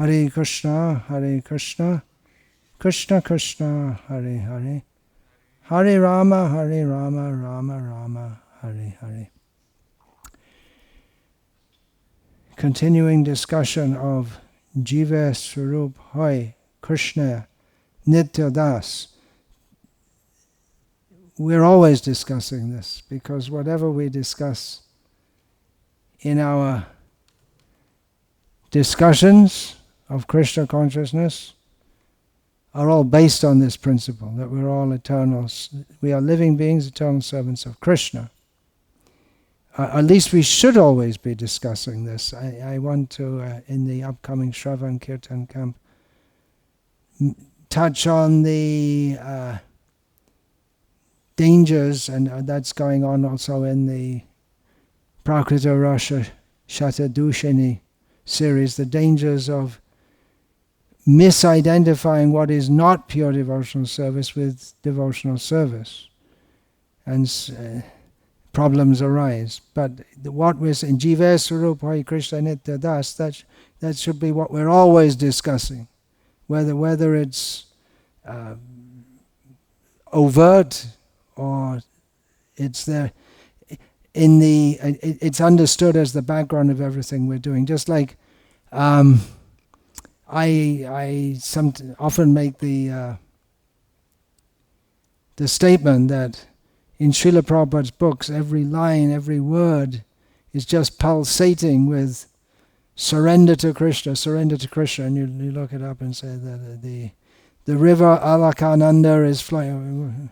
Hare Krishna, Krishna Krishna, Hare Hare, Hare Rama, Rama Rama, Hare Hare. Continuing discussion of Jiva Swarup Hoy Krishna Nitya Das. We're always discussing this because whatever we discuss in our discussions of Krishna consciousness are all based on this principle that we're all eternal. We are living beings, eternal servants of Krishna. At least we should always be discussing this. I want to, in the upcoming Sravana-kirtana camp, touch on the dangers, and that's going on also in the Prakrita Rasha Shatadushini series, the dangers of misidentifying what is not pure devotional service with devotional service. And problems arise. But what we're saying, Jiva Swarup Hari Krishna Nitya Das, that should be what we're always discussing. Whether it's overt or it's there in the it's understood as the background of everything we're doing. Just like I often make the statement that in Srila Prabhupada's books, every line, every word is just pulsating with surrender to Krishna, and you look it up and say that the river Alaknanda is flowing.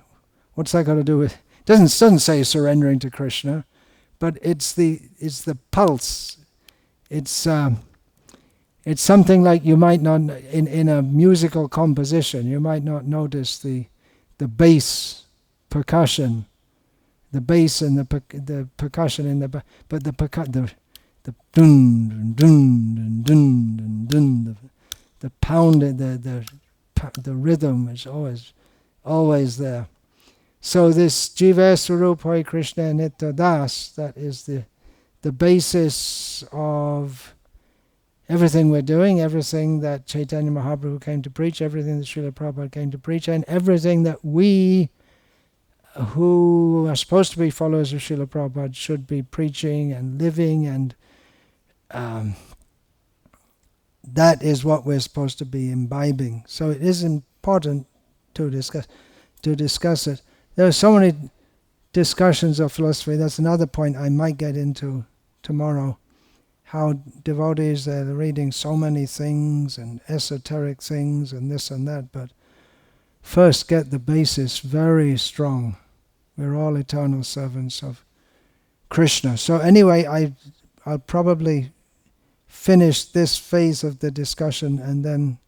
What's that got to do with? It doesn't say surrendering to Krishna, but it's the pulse. It's something like you might not in a musical composition. You might not notice the bass percussion. The bass and the percussion in the but the dun dun dun dun dun the pound, the rhythm is always there. So this Jiva Swarup Hari Krishna Nitya Das, that is the basis of everything we're doing, everything that Chaitanya Mahaprabhu came to preach, everything that Srila Prabhupada came to preach, and everything that we who are supposed to be followers of Srila Prabhupada should be preaching and living, and that is what we're supposed to be imbibing. So it is important to discuss it. There are so many discussions of philosophy. That's another point I might get into tomorrow. How devotees are reading so many things and esoteric things and this and that, but first get the basis very strong. We're all eternal servants of Krishna. So anyway, I'll probably finish this phase of the discussion, and then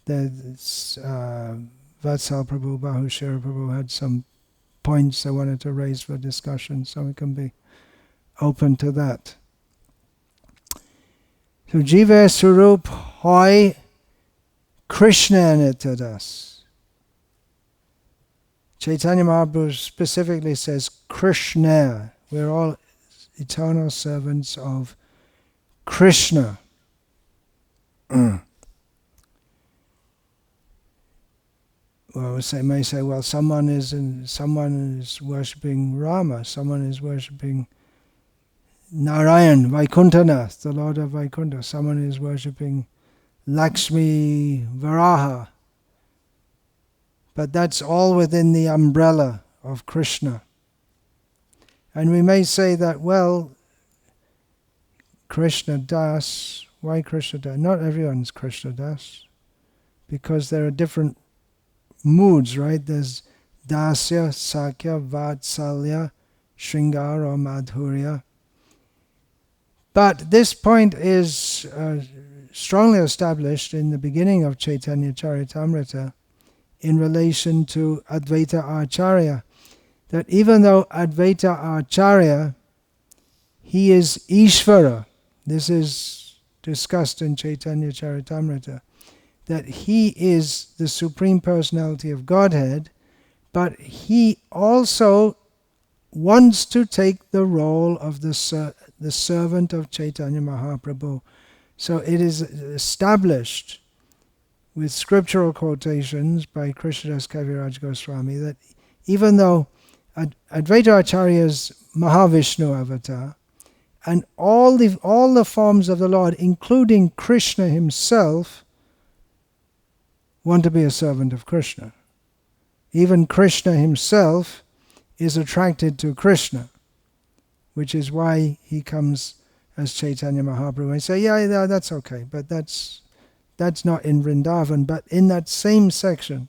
Vatsal Prabhu, Bahushira Prabhu had some points they wanted to raise for discussion, so we can be open to that. So Jiva Swarup Hoy Krishna Nitya Das. Chaitanya Mahaprabhu specifically says Krishna. We're all eternal servants of Krishna. Well, we may say, well, someone is worshipping Rama, someone is worshipping Narayan, Vaikuntanath, the Lord of Vaikuntha, someone is worshipping Lakshmi Varaha. But that's all within the umbrella of Krishna. And we may say that, well, Krishna Das, why Krishna Das? Not everyone's Krishna Das, because there are different moods, right? There's Dasya, Sakya, Vatsalya, Shringara, Madhurya. But this point is strongly established in the beginning of Caitanya-caritamrta in relation to Advaita Acharya, that even though Advaita Acharya, he is Ishvara, this is discussed in Caitanya-caritamrta, that he is the Supreme Personality of Godhead, but he also wants to take the role of the servant of Chaitanya Mahaprabhu, So it is established with scriptural quotations by Krishnadas Kaviraj Goswami that even though Advaita Acharya's Mahavishnu avatar and all the forms of the Lord, including Krishna himself, want to be a servant of Krishna. Even Krishna himself is attracted to Krishna, which is why he comes as Chaitanya Mahaprabhu. I say, yeah, that's okay, but that's not in Vrindavan. But in that same section,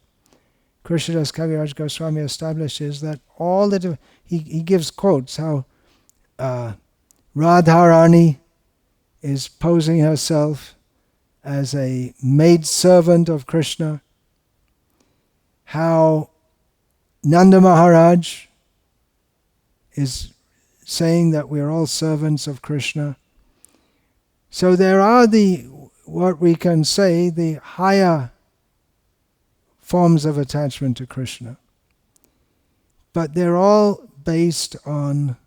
Krishnadas Kaviraj Goswami establishes that he gives quotes how Radharani is posing herself as a maid servant of Krishna, how Nanda Maharaj is saying that we are all servants of Krishna. So there are what we can say, the higher forms of attachment to Krishna. But they're all based on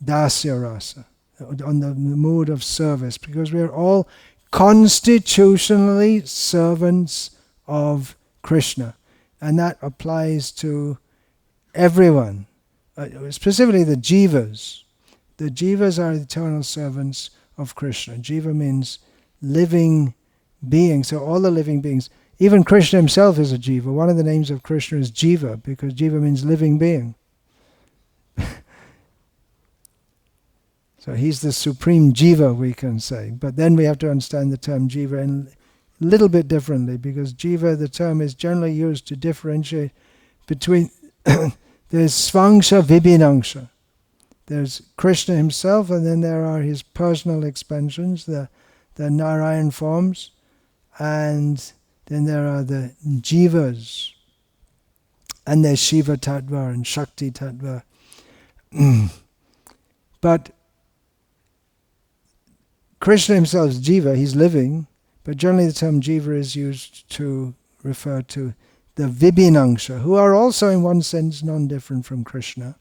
dasya rasa, on the mood of service, because we're all constitutionally servants of Krishna. And that applies to everyone, specifically the jivas. The jivas are eternal servants of Krishna. Jiva means living being. So all the living beings, even Krishna himself is a jiva. One of the names of Krishna is Jiva, because jiva means living being. So he's the supreme jiva, we can say. But then we have to understand the term jiva in a little bit differently, because jiva, the term, is generally used to differentiate between there's svangsha vibhinangsha. There's Krishna himself, and then there are his personal expansions, the Narayan forms, and then there are the jivas, and there's Shiva Tattva and Shakti Tattva. But Krishna himself is jiva, he's living, but generally the term jiva is used to refer to the vibhinangsha, who are also in one sense non-different from Krishna.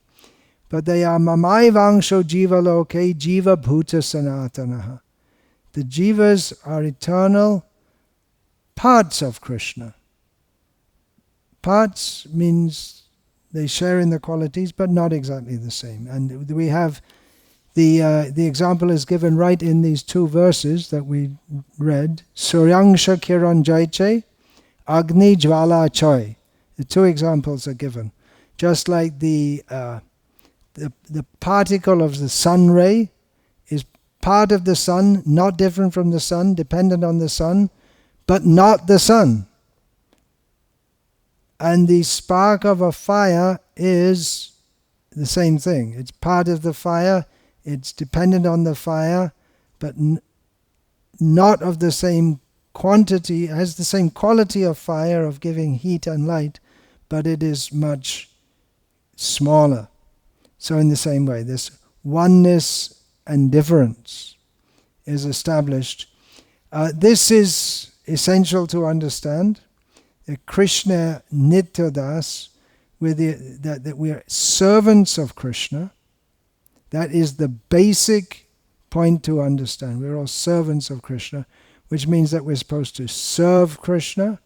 But they are mamaivangsho jiva loke jiva bhuta sanatanaha. The jivas are eternal parts of Krishna. Parts means they share in the qualities, but not exactly the same. And we have the example is given right in these two verses that we read. Suryangsha kiran jaiche, agni jvala choy. The two examples are given. Just like the particle of the sun ray is part of the sun, not different from the sun, dependent on the sun, but not the sun. And the spark of a fire is the same thing. It's part of the fire, it's dependent on the fire, but not of the same quantity, it has the same quality of fire, of giving heat and light, but it is much smaller. So in the same way, this oneness and difference is established. This is essential to understand. Krishna Nityadas, that we are servants of Krishna. That is the basic point to understand. We're all servants of Krishna, which means that we're supposed to serve Krishna,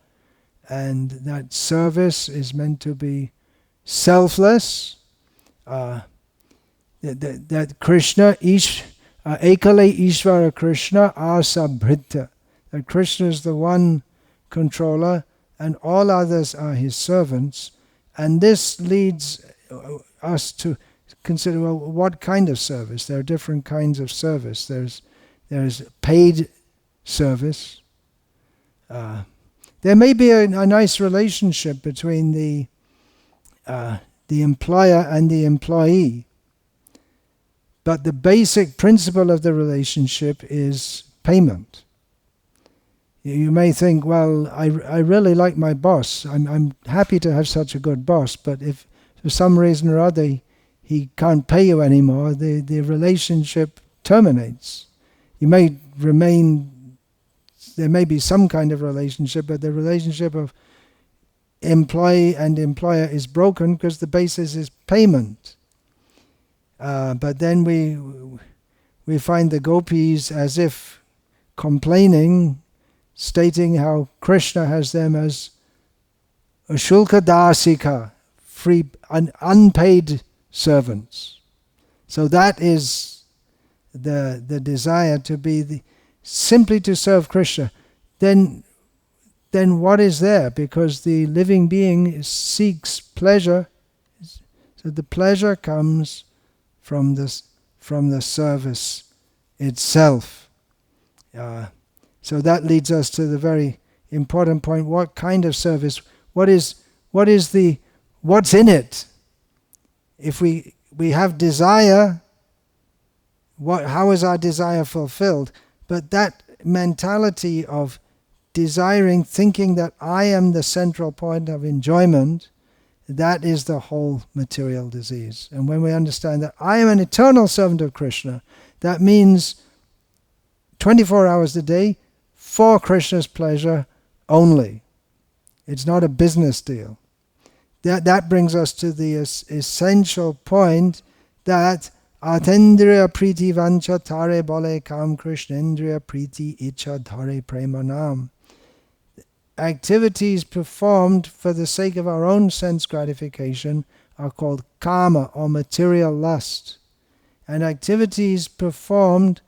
and that service is meant to be selfless. That Krishna, Ekale Ishvara Krishna Asabhrita. That Krishna is the one controller, and all others are his servants. And this leads us to consider, well, what kind of service? There are different kinds of service. There's paid service. There may be a nice relationship between the employer and the employee, but the basic principle of the relationship is payment. You may think, well, I really like my boss. I'm happy to have such a good boss, but if for some reason or other he can't pay you anymore, the relationship terminates. You may remain, there may be some kind of relationship, but the relationship of employee and employer is broken because the basis is payment. But then we find the gopis as if complaining, stating how Krishna has them as a shulka dasika, free, unpaid servants. So that is the desire to be simply to serve Krishna. Then what is there? Because the living being seeks pleasure, so the pleasure comes from the service itself. So that leads us to the very important point: what kind of service? What's in it? If we have desire, how is our desire fulfilled? But that mentality of desiring, thinking that I am the central point of enjoyment, that is the whole material disease. And when we understand that I am an eternal servant of Krishna, that means 24 hours a day for Krishna's pleasure only. It's not a business deal. That brings us to the essential point that Atendriya priti vancha tare bole kam krishnendriya priti icha dhare premanam. Activities performed for the sake of our own sense gratification are called kama, or material lust. And activities performed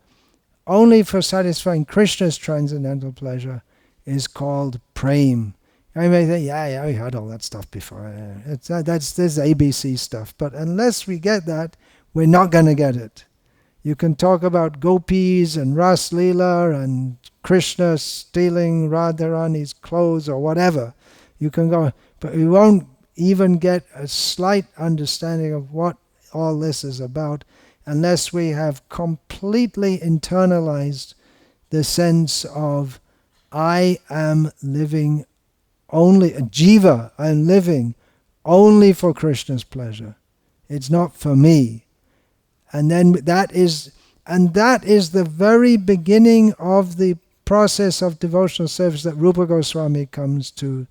only for satisfying Krishna's transcendental pleasure is called prem. I may think, yeah, we heard all that stuff before. That's this ABC stuff. But unless we get that, we're not going to get it. You can talk about gopis and Ras Leela and Krishna stealing Radharani's clothes or whatever. You can go, but we won't even get a slight understanding of what all this is about unless we have completely internalized the sense of I am living only, a jiva, I'm living only for Krishna's pleasure. It's not for me. And then that is the very beginning of the process of devotional service that Rupa Goswami comes to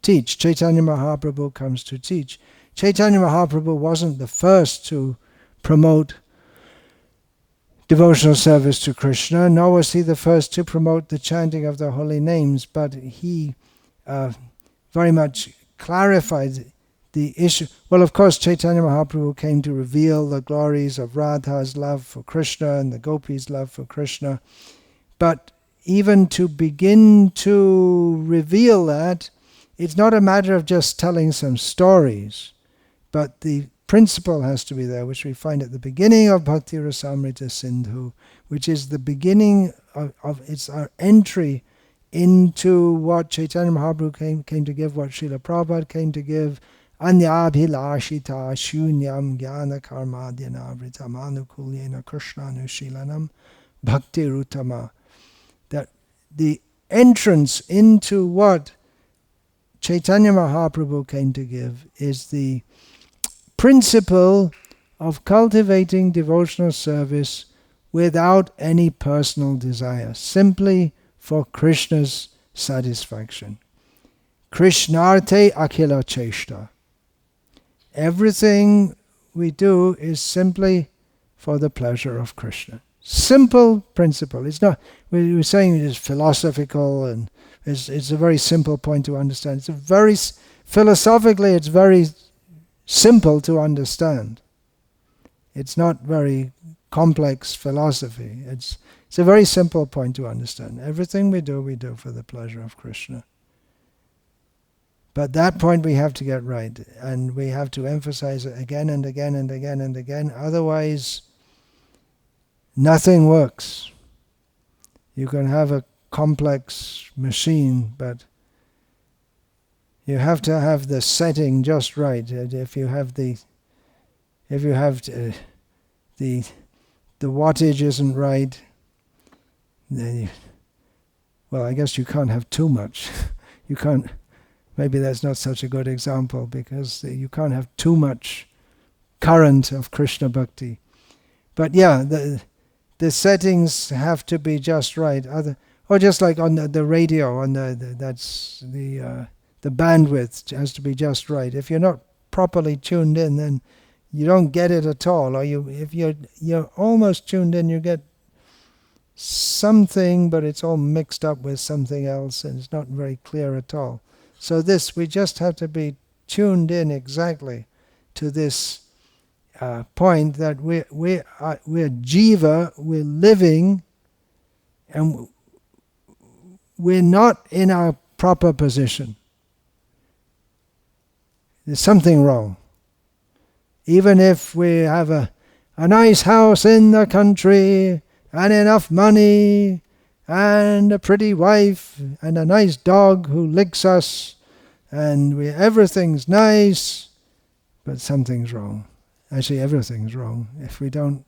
teach. Chaitanya Mahaprabhu comes to teach. Chaitanya Mahaprabhu wasn't the first to promote devotional service to Krishna, nor was he the first to promote the chanting of the holy names, but he very much clarified the issue. Well, of course, Chaitanya Mahaprabhu came to reveal the glories of Radha's love for Krishna and the gopis' love for Krishna. But even to begin to reveal that, it's not a matter of just telling some stories, but the principle has to be there, which we find at the beginning of Bhakti Rasamrita Sindhu, which is the beginning of it's our entry into what Chaitanya Mahaprabhu came to give, what Srila Prabhupada came to give, Anyabhilashita shunyam jnana karmadhyanavrita manukulyena krishnanushilanam bhakti rutama. That the entrance into what Chaitanya Mahaprabhu came to give is the principle of cultivating devotional service without any personal desire, simply for Krishna's satisfaction. Krishnarte akhila cheshta. Everything we do is simply for the pleasure of Krishna. Simple principle. It's not, we were saying it is philosophical, and it's a very simple point to understand. It's a very, philosophically, it's very simple to understand. It's not very complex philosophy. It's a very simple point to understand. Everything we do for the pleasure of Krishna. But that point we have to get right, and we have to emphasize it again and again and again and again. Otherwise, nothing works. You can have a complex machine, but you have to have the setting just right. If you have the wattage isn't right, then I guess you can't have too much. You can't. Maybe that's not such a good example, because you can't have too much current of Krishna bhakti. But yeah, the settings have to be just right. Or just like on the radio, on the bandwidth has to be just right. If you're not properly tuned in, then you don't get it at all. Or if you're almost tuned in, you get something, but it's all mixed up with something else, and it's not very clear at all. So we just have to be tuned in exactly to this point that we're jiva, we're living, and we're not in our proper position. There's something wrong. Even if we have a nice house in the country, and enough money, and a pretty wife, and a nice dog who licks us, and everything's nice, but something's wrong. Actually, everything's wrong if we don't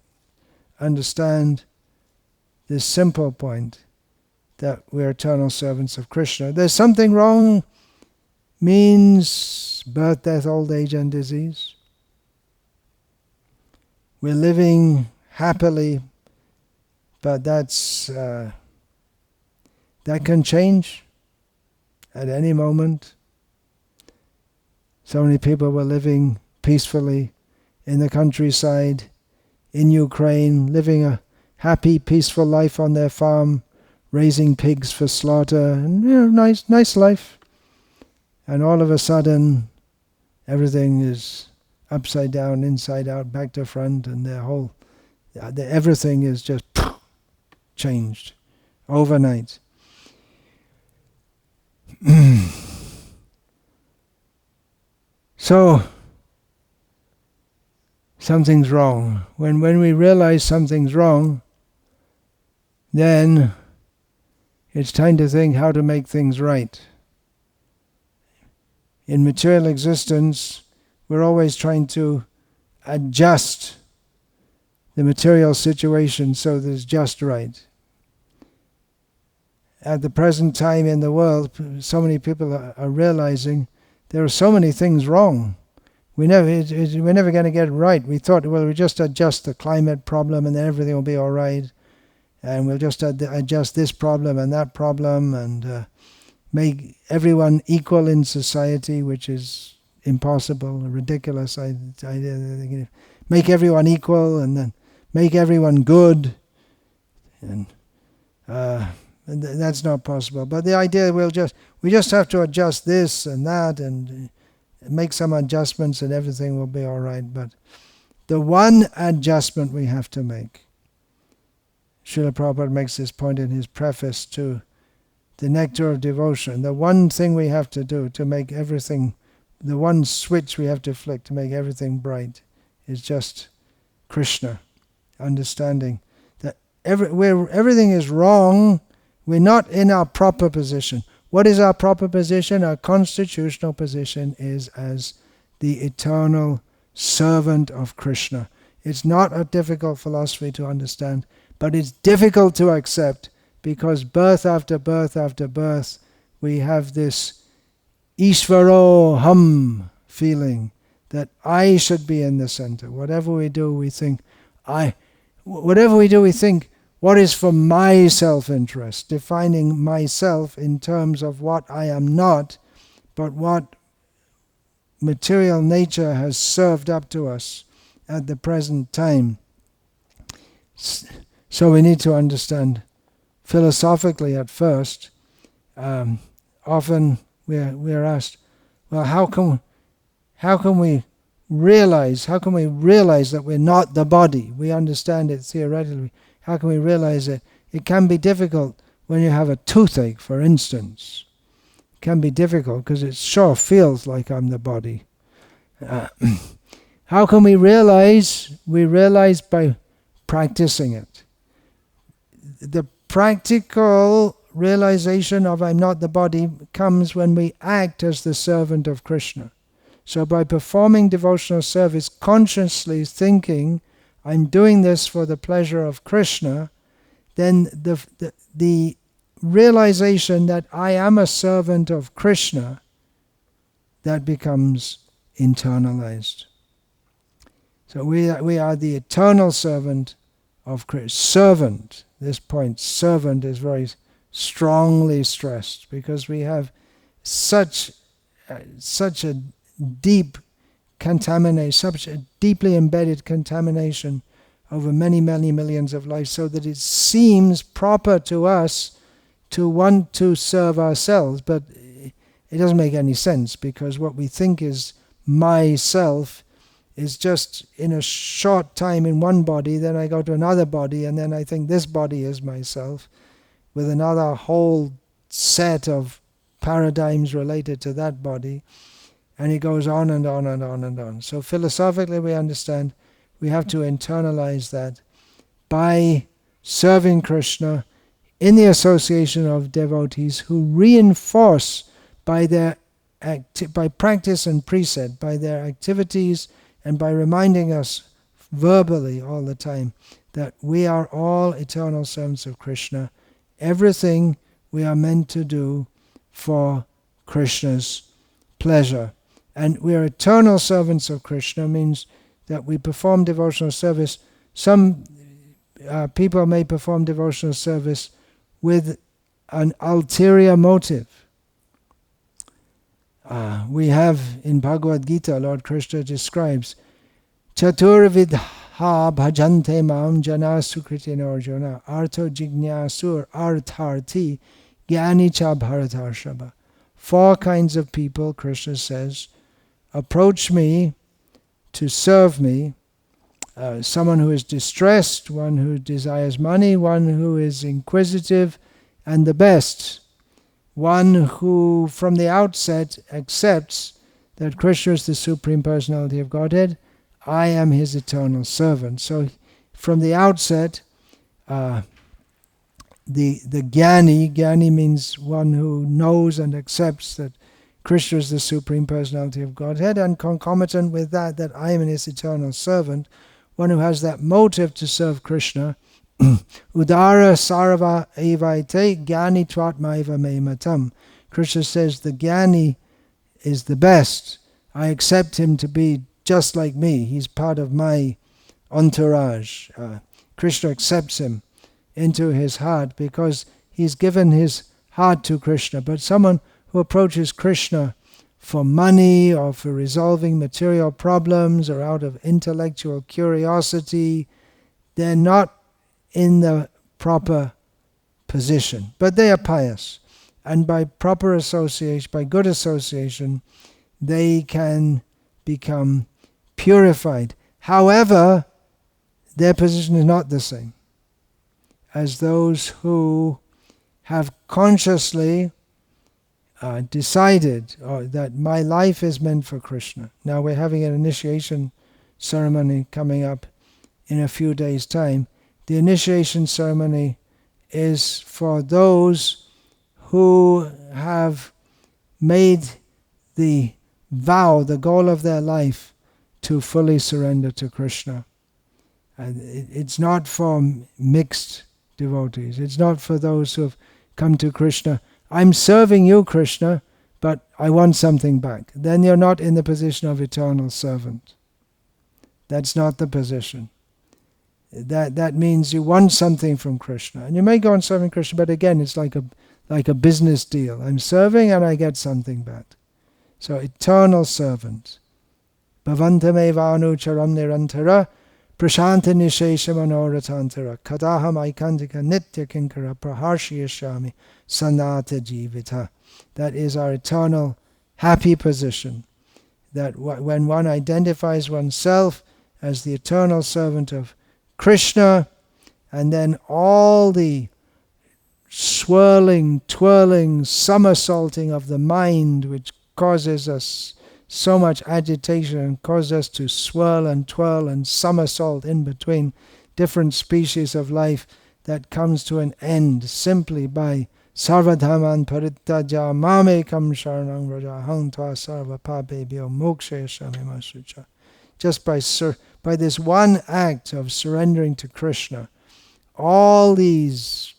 understand this simple point that we're eternal servants of Krishna. There's something wrong means birth, death, old age, and disease. We're living happily, but that can change at any moment. So many people were living peacefully in the countryside, in Ukraine, living a happy, peaceful life on their farm, raising pigs for slaughter, and nice life. And all of a sudden, everything is upside down, inside out, back to front, and everything is just changed overnight. So, something's wrong. When we realize something's wrong, then it's time to think how to make things right. In material existence, we're always trying to adjust the material situation so that it's just right. At the present time in the world, so many people are realizing there are so many things wrong. We're never going to get it right. We thought, well, we just adjust the climate problem and then everything will be all right. And we'll just adjust this problem and that problem and make everyone equal in society, which is impossible, a ridiculous idea. Make everyone equal and then make everyone good. And that's not possible. But the idea we just have to adjust this and that and make some adjustments and everything will be all right. But the one adjustment we have to make, Srila Prabhupada makes this point in his preface to the Nectar of Devotion, the one thing we have to do to make everything, the one switch we have to flick to make everything bright is just Krishna, understanding that everything is wrong. We're not in our proper position. What is our proper position? Our constitutional position is as the eternal servant of Krishna. It's not a difficult philosophy to understand, but it's difficult to accept because birth after birth after birth, we have this Ishvaro feeling that I should be in the center. Whatever we do, we think, what is for my self-interest, defining myself in terms of what I am not, but what material nature has served up to us at the present time. So we need to understand philosophically at first. Often we're asked, well, how can we realize that we're not the body? We understand it theoretically. How can we realize it? It can be difficult when you have a toothache, for instance. It can be difficult because it sure feels like I'm the body. How can we realize? We realize by practicing it. The practical realization of I'm not the body comes when we act as the servant of Krishna. So by performing devotional service, consciously thinking, I'm doing this for the pleasure of Krishna, then the realization that I am a servant of Krishna, that becomes internalized. So we are the eternal servant of Krishna. Servant, this point, servant is very strongly stressed because we have such a deep contamination, such a deeply embedded contamination over many, many millions of lives, so that it seems proper to us to want to serve ourselves. But it doesn't make any sense, because what we think is myself is just in a short time in one body, then I go to another body, and then I think this body is myself, with another whole set of paradigms related to that body, and it goes on and on and on and on. So philosophically we understand we have to internalize that by serving Krishna in the association of devotees who reinforce by their by practice and precept, by their activities, and by reminding us verbally all the time that we are all eternal servants of Krishna. Everything we are meant to do for Krishna's pleasure. And we are eternal servants of Krishna means that we perform devotional service. Some people may perform devotional service with an ulterior motive. We have in Bhagavad Gita, Lord Krishna describes Chaturvidha bhajante mam jana sukritin arjuna artho jignasur artharti gyani cha bharatarshava. 4 kinds of people, Krishna says, approach me to serve me. Someone who is distressed, one who desires money, one who is inquisitive, and the best, one who from the outset accepts that Krishna is the Supreme Personality of Godhead. I am his eternal servant. So from the outset, the Jnani means one who knows and accepts that Krishna is the Supreme Personality of Godhead, and concomitant with that, that I am his eternal servant, one who has that motive to serve Krishna. Udara sarva evaite jnani tvatmaiva me matam. Krishna says the Jnani is the best. I accept him to be just like me. He's part of my entourage. Krishna accepts him into his heart because he's given his heart to Krishna. But someone who approaches Krishna for money or for resolving material problems or out of intellectual curiosity, they're not in the proper position. But they are pious. And by proper association, by good association, they can become purified. However, their position is not the same as those who have consciously decided that my life is meant for Krishna. Now we're having an initiation ceremony coming up in a few days' time. The initiation ceremony is for those who have made the vow, the goal of their life, to fully surrender to Krishna. And it's not for mixed devotees. It's not for those who have come to Krishna. I'm serving you, Krishna, but I want something back. Then you're not in the position of eternal servant. That's not the position. That means you want something from Krishna. And you may go on serving Krishna, but again, it's like a business deal. I'm serving and I get something back. So eternal servant. Bhavantam evanu charam nirantara prashanta nishesha manoratantara kadaham aikantika nitya kinkara praharshiyashami sanata jivita. That is our eternal happy position. That when one identifies oneself as the eternal servant of Krishna, and then all the swirling, twirling, somersaulting of the mind, which causes us so much agitation and causes us to swirl and twirl and somersault in between different species of life, that comes to an end simply by sarvadhaman parityaja mamekam sharanam rajaham tva sarva papebhyo mokshayasami masucha. Just by this one act of surrendering to Krishna, all these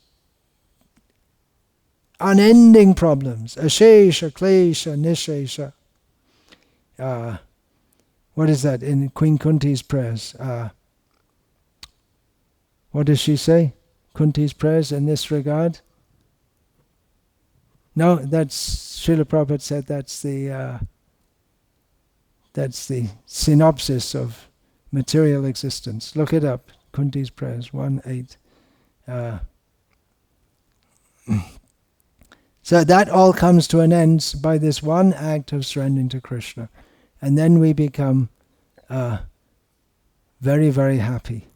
unending problems, ashesha, klesha, nishesha. What is that in Queen Kunti's prayers? What does she say? Kunti's prayers in this regard? No, that's Srila Prabhupada said that's the synopsis of material existence. Look it up. Kunti's prayers, 1:8. So that all comes to an end by this one act of surrendering to Krishna. And then we become very, very happy,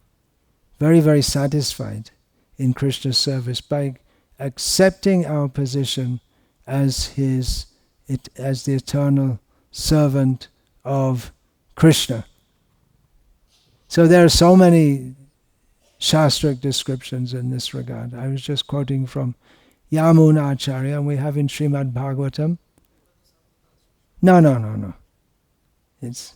very, very satisfied in Krishna's service by accepting our position as as the eternal servant of Krishna. So there are so many Shastric descriptions in this regard. I was just quoting from Yamuna Acharya, and we have in Srimad Bhagavatam. No. It's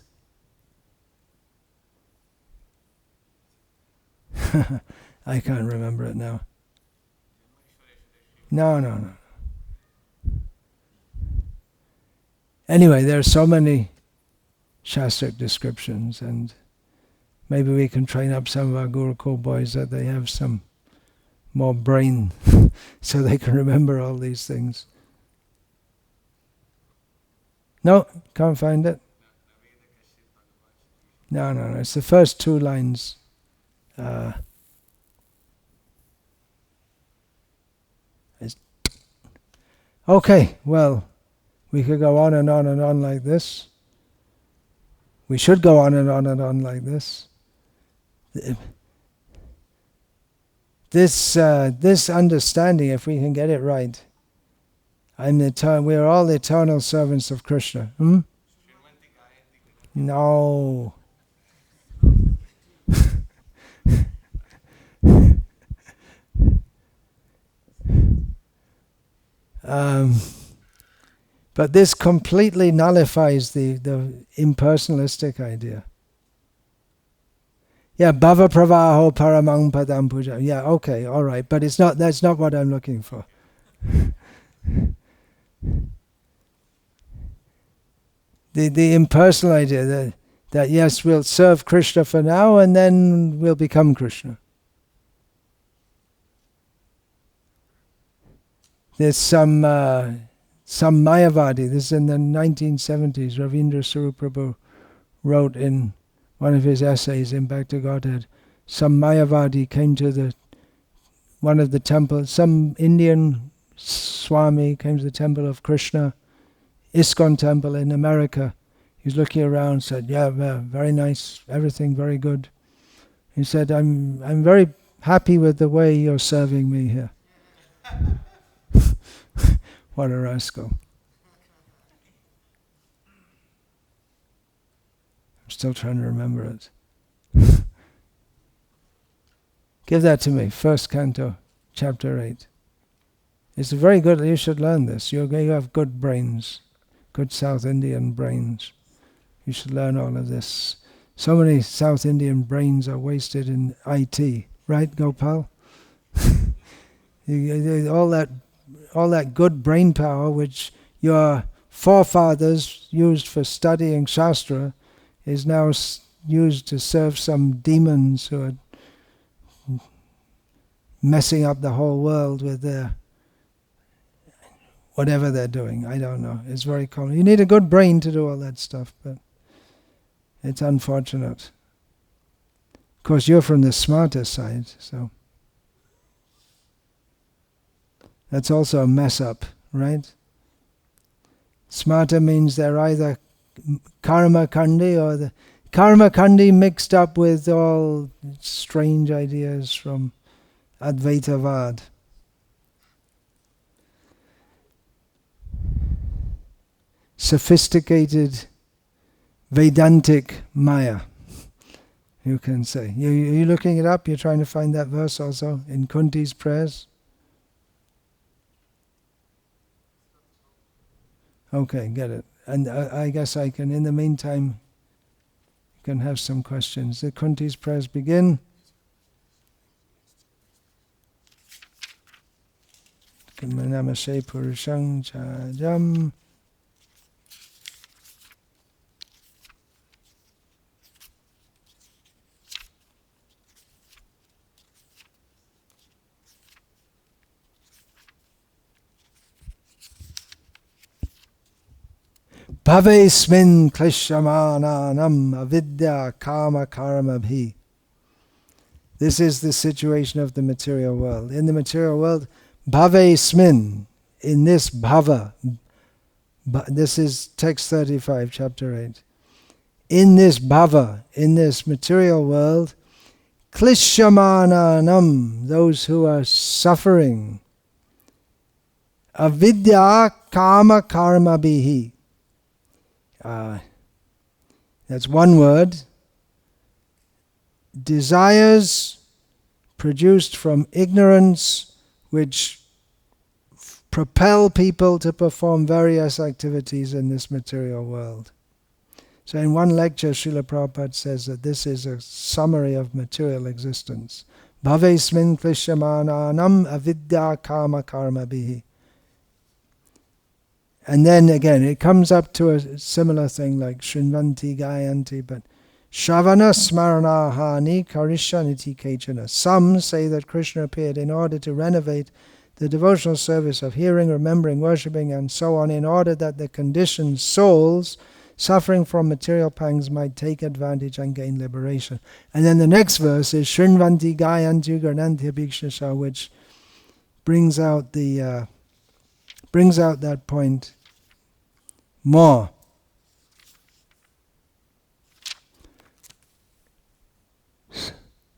I can't remember it now. No. Anyway, there are so many Shastric descriptions, and maybe we can train up some of our Gurukul boys that they have some more brain so they can remember all these things. No, can't find it. No, it's the first two lines. Okay, well, we could go on and on and on like this. We should go on and on and on like this. This understanding, if we can get it right, we are all eternal servants of Krishna. No. But this completely nullifies the impersonalistic idea. Yeah, bhava pravaho paramang padam puja. Yeah, okay, all right, but that's not what I'm looking for. The impersonal idea that yes, we'll serve Krishna for now and then we'll become Krishna. There's some Mayavadi, this is in the 1970s, Ravindra Swarup Prabhu wrote in one of his essays in Back to Godhead, some Mayavadi came to one of the temples, some Indian Swami came to the temple of Krishna, ISKCON temple in America. He was looking around, said, yeah, very nice, everything very good. He said, I'm very happy with the way you're serving me here. What a rascal. I'm still trying to remember it. Give that to me, first canto, chapter 8. It's very good, you should learn this. You have good brains, good South Indian brains. You should learn all of this. So many South Indian brains are wasted in IT, right, Gopal? All that good brain power which your forefathers used for studying Shastra is now used to serve some demons who are messing up the whole world with their whatever they're doing. I don't know. It's very common. You need a good brain to do all that stuff, but it's unfortunate. Of course, you're from the smarter side, so that's also a mess up, right? Smarta means they're either karma kandi or the karma kandi mixed up with all strange ideas from Advaitavad. Sophisticated Vedantic Maya, you can say. You looking it up? You're trying to find that verse also in Kunti's prayers? Okay, get it. And I guess I can, in the meantime, you can have some questions. The Kunti's prayers begin. Namashe Purushang Chajam. Bhavesmin klishamananam avidya kama karamabhi. This is the situation of the material world. In the material world, bhavesmin, in this bhava, this is text 35, chapter 8. In this bhava, in this material world, klishyamananam, those who are suffering, avidya kama karma bihi. That's one word. Desires produced from ignorance which propel people to perform various activities in this material world. So in one lecture, Srila Prabhupada says that this is a summary of material existence. Bhavesmin klishyamananam avidya kama karma bihi. And then again, it comes up to a similar thing like Shrinvanti Gayanti, but Sravana smaranahani karishaniti kechana. Some say that Krishna appeared in order to renovate the devotional service of hearing, remembering, worshipping, and so on, in order that the conditioned souls suffering from material pangs might take advantage and gain liberation. And then the next verse is Shrinvanti Gayanti Garnanti Bhikshasha, which brings out that point more.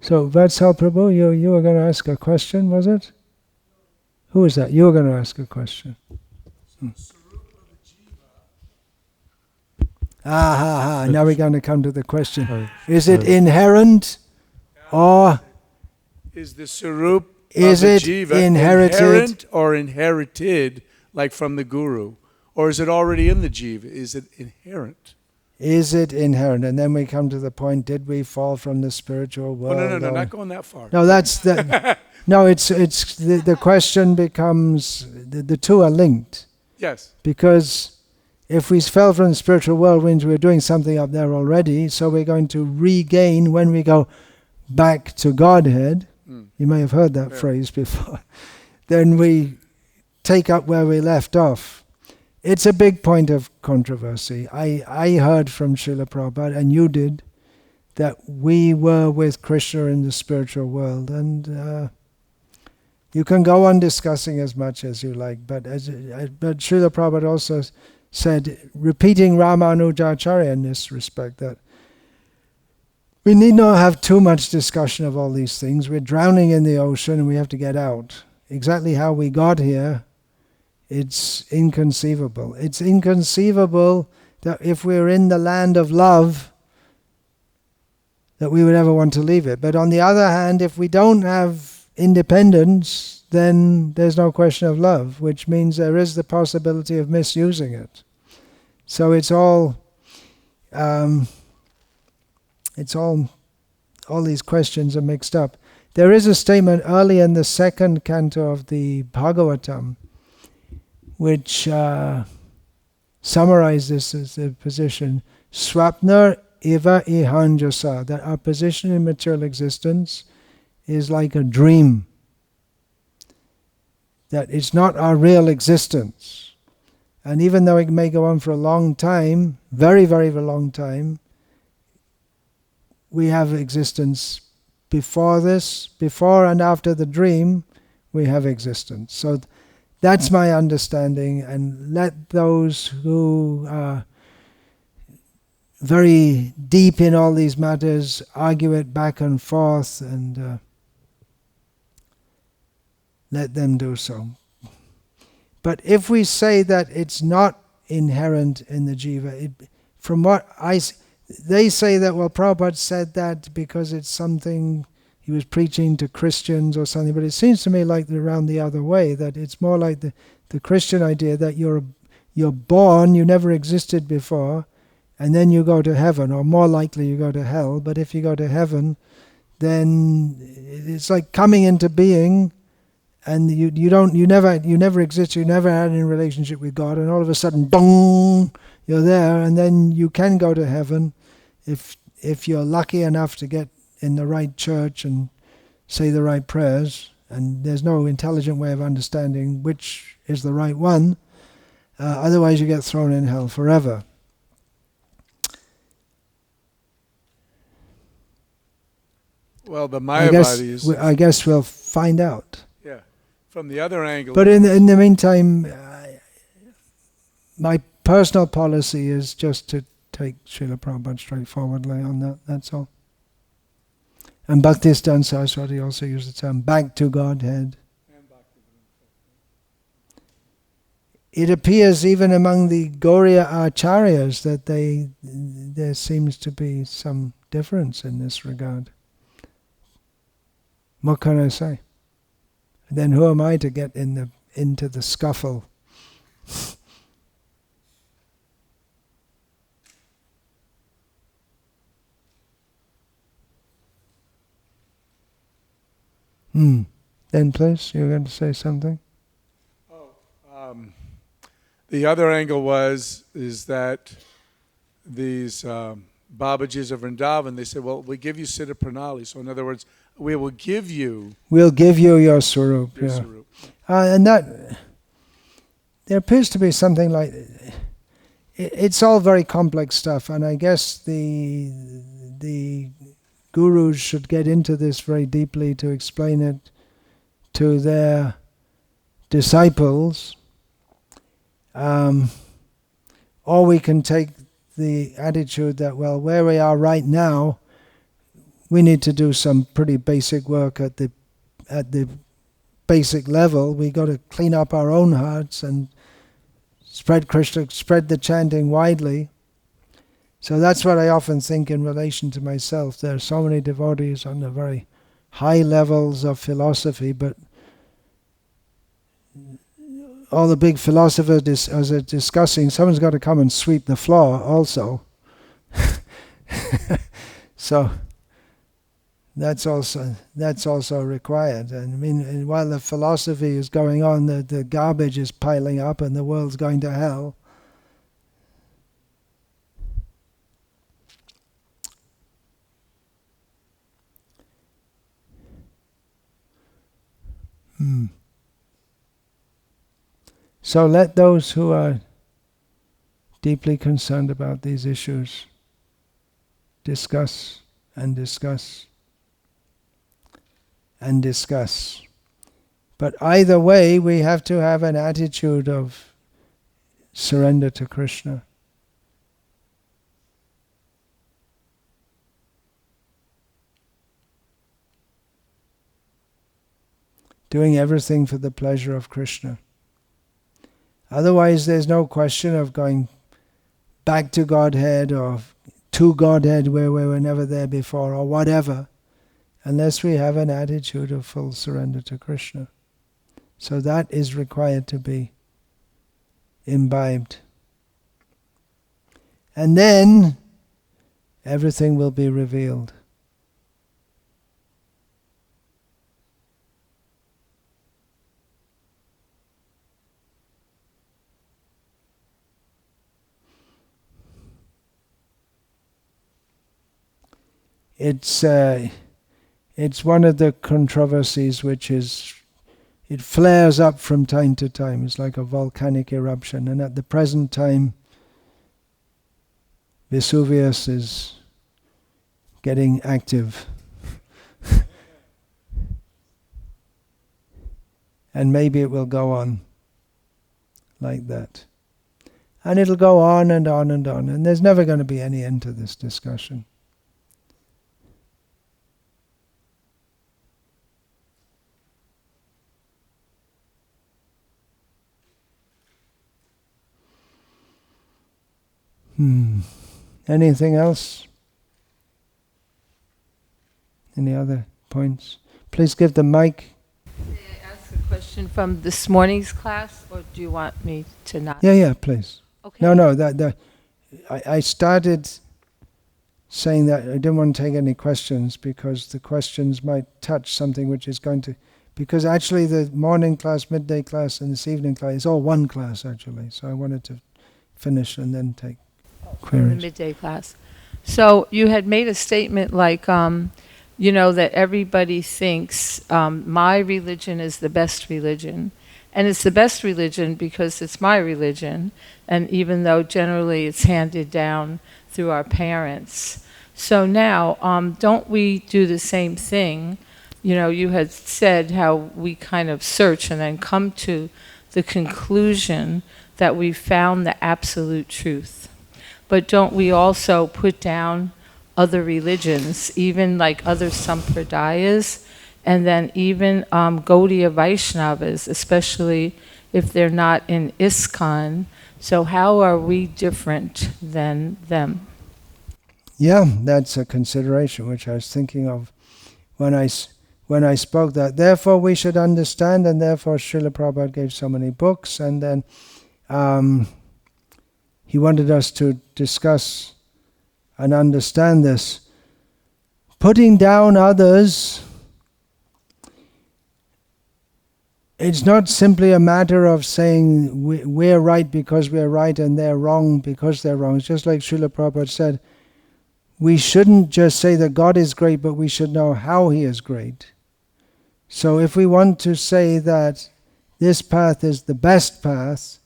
So Vatsal Prabhu, you were going to ask a question, was it? Who was that? You were going to ask a question. Now we're going to come to the question. Is it inherent or is the Sarup is of the it jiva inherited inherent or inherited, like from the Guru? Or is it already in the jiva? Is it inherent? Is it inherent? And then we come to the point, did we fall from the spiritual world? Oh, no, not going that far. No, that's the... No, it's the question becomes, the two are linked. Yes. Because if we fell from the spiritual world, means we're doing something up there already, so we're going to regain when we go back to Godhead. You may have heard that phrase before. Then we take up where we left off. It's a big point of controversy. I heard from Srila Prabhupada, and you did, that we were with Krishna in the spiritual world. And you can go on discussing as much as you like, but Srila Prabhupada also said, repeating Ramanujacharya in this respect, that we need not have too much discussion of all these things. We're drowning in the ocean and we have to get out. Exactly how we got here, it's inconceivable. It's inconceivable that if we're in the land of love, that we would ever want to leave it. But on the other hand, if we don't have independence, then there's no question of love, which means there is the possibility of misusing it. So it's all these questions are mixed up. There is a statement early in the second canto of the Bhagavatam, which summarizes the position, Swapna Iva Ihanjasa, that our position in material existence is like a dream, that it's not our real existence. And even though it may go on for a long time, very, very long time, we have existence before this, before and after the dream, we have existence. So that's my understanding, and let those who are very deep in all these matters argue it back and forth, and let them do so. But if we say that it's not inherent in the jiva, from what they say that, well, Prabhupada said that because it's something he was preaching to Christians or something, but it seems to me like around the other way, that it's more like the Christian idea that you're born, you never existed before, and then you go to heaven, or more likely you go to hell. But if you go to heaven, then it's like coming into being, and you never existed, you never had any relationship with God, and all of a sudden, dong, you're there, and then you can go to heaven if you're lucky enough to get in the right church and say the right prayers, and there's no intelligent way of understanding which is the right one. Otherwise you get thrown in hell forever. Well, the I guess, Mayavadi is, I guess we'll find out. yeah. From the other angle, But in the meantime, my personal policy is just to take Srila Prabhupada straightforwardly on that, that's all. And Bhaktisiddhanta Saraswati also used the term back to Godhead. It appears even among the Gauriya Acharyas that there seems to be some difference in this regard. What can I say? Then who am I to get into the scuffle? Then please, you're going to say something? the other angle is that these Babajis of Vrindavan, they said, well, we give you Siddha Pranali. So in other words, we will give you... We'll give you your Swarup. Your Yeah. Swarup. And that, there appears to be something like, it's all very complex stuff, and I guess the gurus should get into this very deeply to explain it to their disciples. Or we can take the attitude that, well, where we are right now, we need to do some pretty basic work at the basic level. We got to clean up our own hearts and spread Krishna, spread the chanting widely. So that's what I often think in relation to myself. There are so many devotees on the very high levels of philosophy, but all the big philosophers as they're discussing, someone's got to come and sweep the floor also. So that's also required. And I mean, while the philosophy is going on, the garbage is piling up and the world's going to hell. So let those who are deeply concerned about these issues discuss and discuss and discuss. But either way, we have to have an attitude of surrender to Krishna. Doing everything for the pleasure of Krishna. Otherwise, there's no question of going back to Godhead or to Godhead where we were never there before or whatever, unless we have an attitude of full surrender to Krishna. So that is required to be imbibed. And then everything will be revealed. It's one of the controversies which is, it flares up from time to time. It's like a volcanic eruption. And at the present time, Vesuvius is getting active. And maybe it will go on like that. And it'll go on and on and on. And there's never going to be any end to this discussion. Anything else? Any other points? Please give the mic. May I ask a question from this morning's class, or do you want me to not? Yeah, please. Okay. No, I started saying that I didn't want to take any questions because the questions might touch something which is going to... Because actually the morning class, midday class, and this evening class is all one class actually. So I wanted to finish and then take queries. The midday class. So you had made a statement like, that everybody thinks my religion is the best religion. And it's the best religion because it's my religion. And even though generally it's handed down through our parents. So now, don't we do the same thing? You know, you had said how we kind of search and then come to the conclusion that we found the absolute truth. But don't we also put down other religions, even like other sampradayas, and then even Gaudiya Vaishnavas, especially if they're not in ISKCON? So how are we different than them? Yeah, that's a consideration which I was thinking of when I spoke that. Therefore we should understand, and therefore Srila Prabhupada gave so many books, and then he wanted us to discuss and understand this. Putting down others, it's not simply a matter of saying we're right because we're right and they're wrong because they're wrong. It's just like Srila Prabhupada said, we shouldn't just say that God is great, but we should know how He is great. So if we want to say that this path is the best path,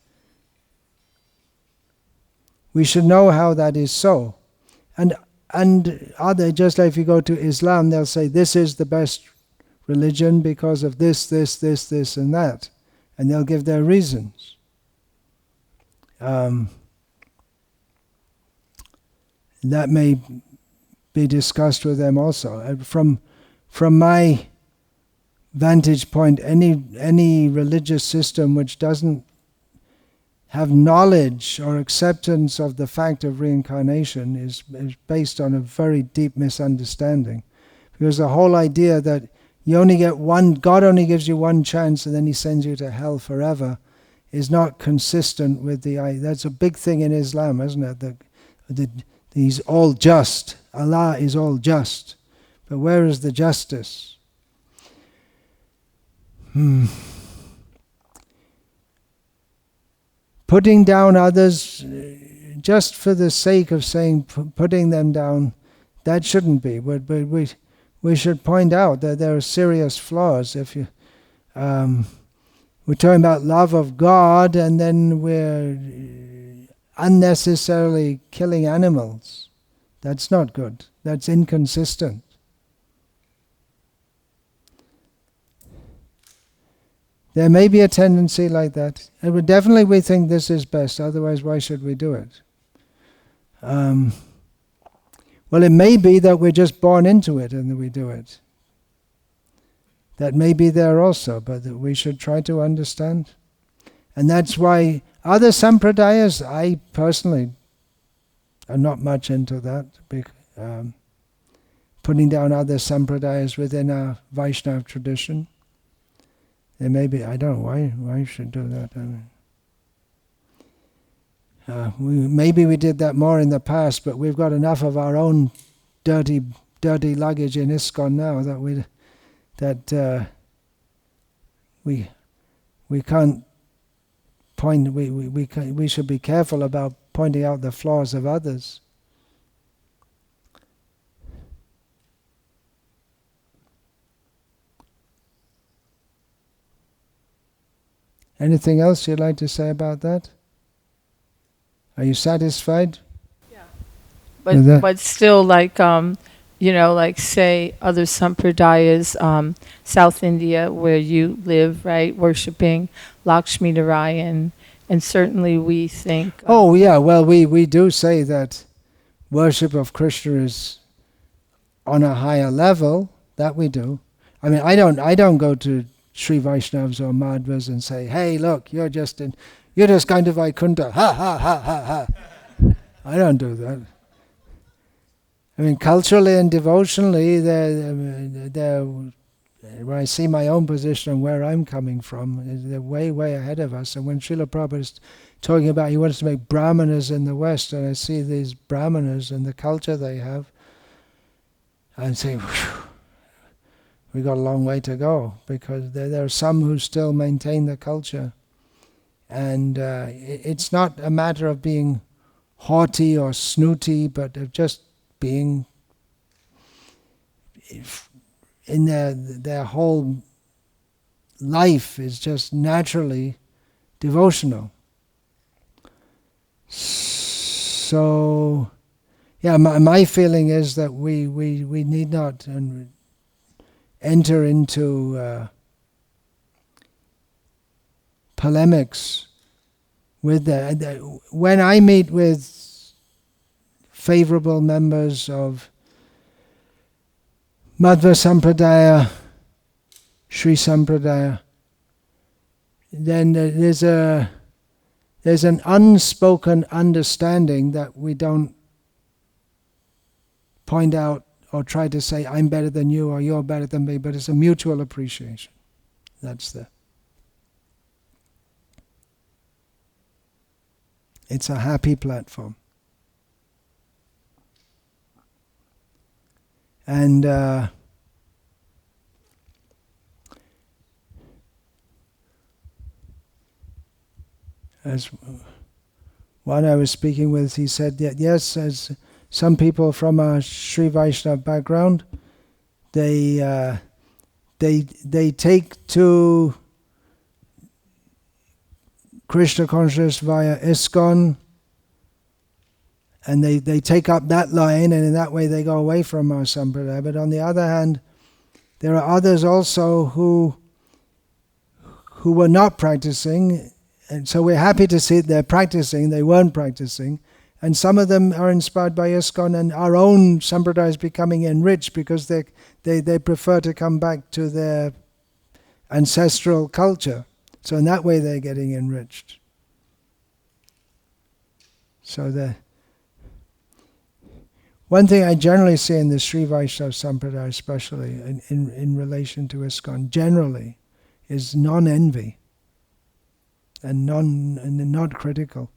we should know how that is so. And other, just like if you go to Islam, they'll say this is the best religion because of this, and that. And they'll give their reasons. That may be discussed with them also. From my vantage point, any religious system which doesn't have knowledge or acceptance of the fact of reincarnation is based on a very deep misunderstanding. Because the whole idea that you only get one, God only gives you one chance and then He sends you to hell forever, is not consistent with the idea. That's a big thing in Islam, isn't it? That He's all just. Allah is all just. But where is the justice? Putting down others just for the sake of saying putting them down, that shouldn't be. But we should point out that there are serious flaws. If you, we're talking about love of God, and then we're unnecessarily killing animals. That's not good. That's inconsistent. There may be a tendency like that. And definitely we think this is best, otherwise why should we do it? Well, it may be that we're just born into it and that we do it. That may be there also, but that we should try to understand. And that's why other sampradayas, I personally am not much into that. Putting down other sampradayas within our Vaishnava tradition. There may be, I don't know why you should do that. I mean, maybe we did that more in the past, but we've got enough of our own dirty luggage in ISKCON now that we can't point. We should be careful about pointing out the flaws of others. Anything else you'd like to say about that? Are you satisfied? Yeah. With that? But still, like, like say other sampradayas, South India, where you live, right, worshipping Lakshmi Narayan, and certainly we think. Oh yeah, well we do say that worship of Krishna is on a higher level. That we do. I mean, I don't go to Sri Vaishnavas or Madhvas and say, hey, look, you're just going to Vaikuntha, ha ha ha ha ha. I don't do that. I mean, culturally and devotionally, when I see my own position and where I'm coming from, they're way, way ahead of us. And when Srila Prabhupada is talking about he wants to make brahmanas in the West, and I see these brahmanas and the culture they have, I say, whew, we got a long way to go, because there are some who still maintain the culture. And it's not a matter of being haughty or snooty, but of just being in their whole life is just naturally devotional. So yeah, my feeling is that we need not enter into polemics with that. When I meet with favorable members of Madhva Sampradaya, Sri Sampradaya, then there's an unspoken understanding that we don't point out or try to say, I'm better than you or you're better than me, but it's a mutual appreciation. It's a happy platform. And as one I was speaking with, he said that yes, as some people from a Sri Vaishnava background, they take to Krishna consciousness via ISKCON, and they take up that line, and in that way they go away from our sampradaya. But on the other hand, there are others also who were not practicing, and so we're happy to see they're practicing. They weren't practicing, and some of them are inspired by ISKCON, and our own sampradaya is becoming enriched because they prefer to come back to their ancestral culture. So in that way they're getting enriched. So one thing I generally see in the Sri Vaishnava Sampradaya, especially in relation to ISKCON, generally, is non-envy and not critical.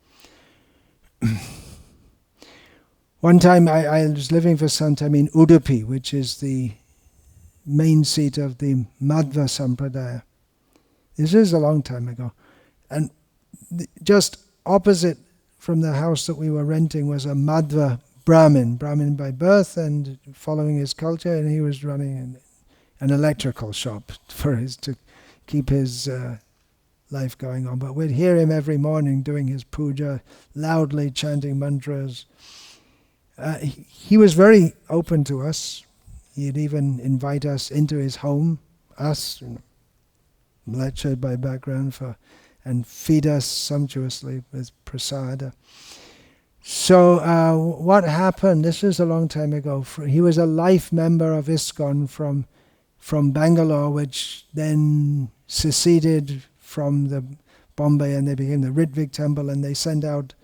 One time I was living for some time in Udupi, which is the main seat of the Madhva Sampradaya. This is a long time ago. And just opposite from the house that we were renting was a Madhva Brahmin by birth and following his culture, and he was running an electrical shop to keep his life going on. But we'd hear him every morning doing his puja, loudly chanting mantras. He was very open to us. He'd even invite us into his home, us, lectured by background, and feed us sumptuously with prasada. So what happened, this was a long time ago, he was a life member of ISKCON from Bangalore, which then seceded from the Bombay, and they became the Ritvik Temple, and they sent out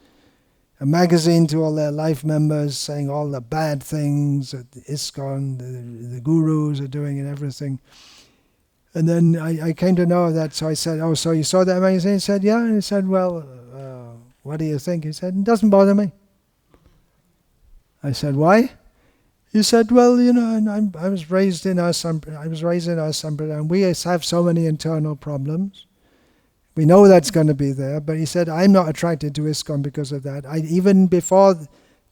a magazine to all their life members saying all the bad things that ISKCON, the gurus are doing and everything. And then I came to know that, so I said, oh, so you saw that magazine? He said, yeah. And he said, well, what do you think? He said, it doesn't bother me. I said, why? He said, well, and I was raised in our sampradaya, and we have so many internal problems. We know that's going to be there, but he said, I'm not attracted to ISKCON because of that. Even before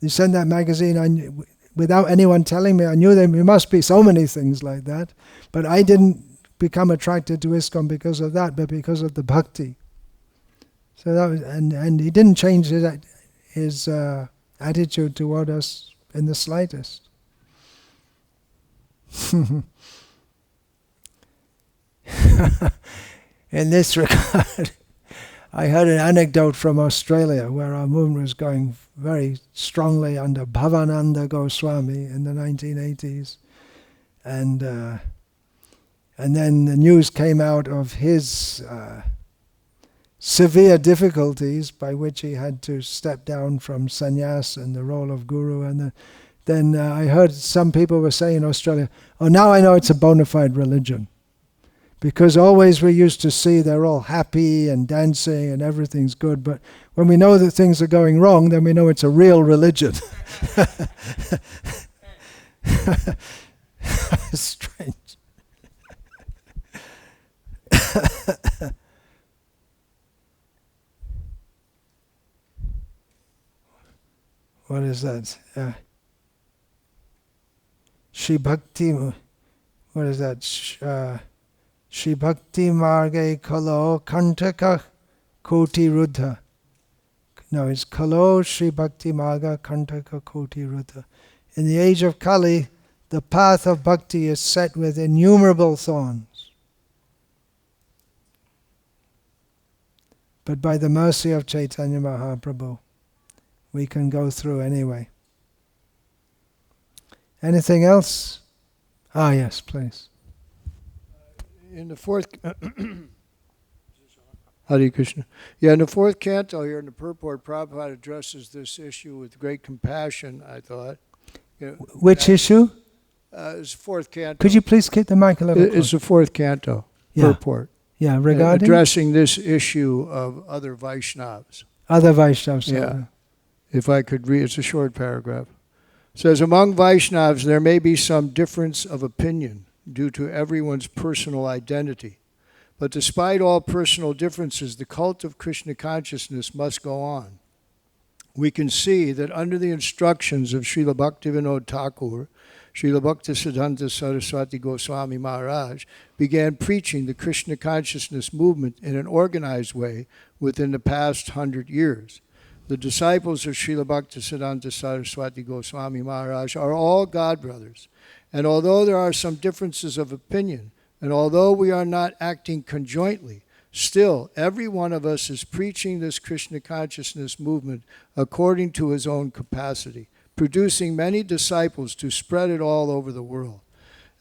you sent that magazine, without anyone telling me, I knew there must be so many things like that, but I didn't become attracted to ISKCON because of that, but because of the bhakti. So that was, and he didn't change his attitude toward us in the slightest. In this regard, I heard an anecdote from Australia where our movement was going very strongly under Bhavananda Goswami in the 1980s, and then the news came out of his severe difficulties by which he had to step down from sannyas and the role of guru. And then I heard some people were saying in Australia, oh, now I know it's a bona fide religion. Because always we used to see they're all happy and dancing and everything's good, but when we know that things are going wrong, then we know it's a real religion. Strange. What is that? Sri Bhakti, what is that? Sri Bhakti Marge Kalo Kantaka Koti Ruddha No, it's Kalo Sri Bhakti Maga Kantaka Koti Ruta. In the age of Kali, the path of bhakti is set with innumerable thorns. But by the mercy of Chaitanya Mahaprabhu, we can go through anyway. Anything else? Ah, yes, please. In the fourth, Hare Krishna. Yeah, in the fourth canto here in the purport, Prabhupada addresses this issue with great compassion, I thought. Which issue? It's the fourth canto. Could you please keep the mic a little closer? It's the fourth canto, purport. Yeah, regarding? Addressing this issue of other Vaishnavas. Other Vaishnavas. Yeah. If I could read, it's a short paragraph. It says, among Vaishnavas there may be some difference of opinion due to everyone's personal identity. But despite all personal differences, the cult of Krishna consciousness must go on. We can see that under the instructions of Srila Bhaktivinoda Thakur, Srila Bhaktisiddhanta Saraswati Goswami Maharaj began preaching the Krishna consciousness movement in an organized way within the past 100 years. The disciples of Srila Bhaktisiddhanta Saraswati Goswami Maharaj are all God brothers, and although there are some differences of opinion, and although we are not acting conjointly, still every one of us is preaching this Krishna consciousness movement according to his own capacity, producing many disciples to spread it all over the world.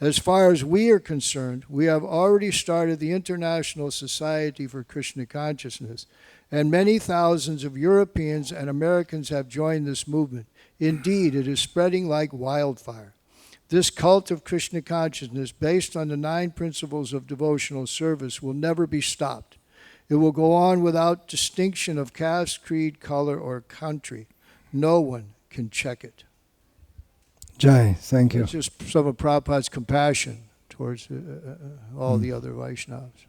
As far as we are concerned, we have already started the International Society for Krishna Consciousness, and many thousands of Europeans and Americans have joined this movement. Indeed, it is spreading like wildfire. This cult of Krishna consciousness, based on the 9 principles of devotional service, will never be stopped. It will go on without distinction of caste, creed, color, or country. No one can check it. Jai, thank you. It's just some of Prabhupada's compassion towards all the other Vaishnavas.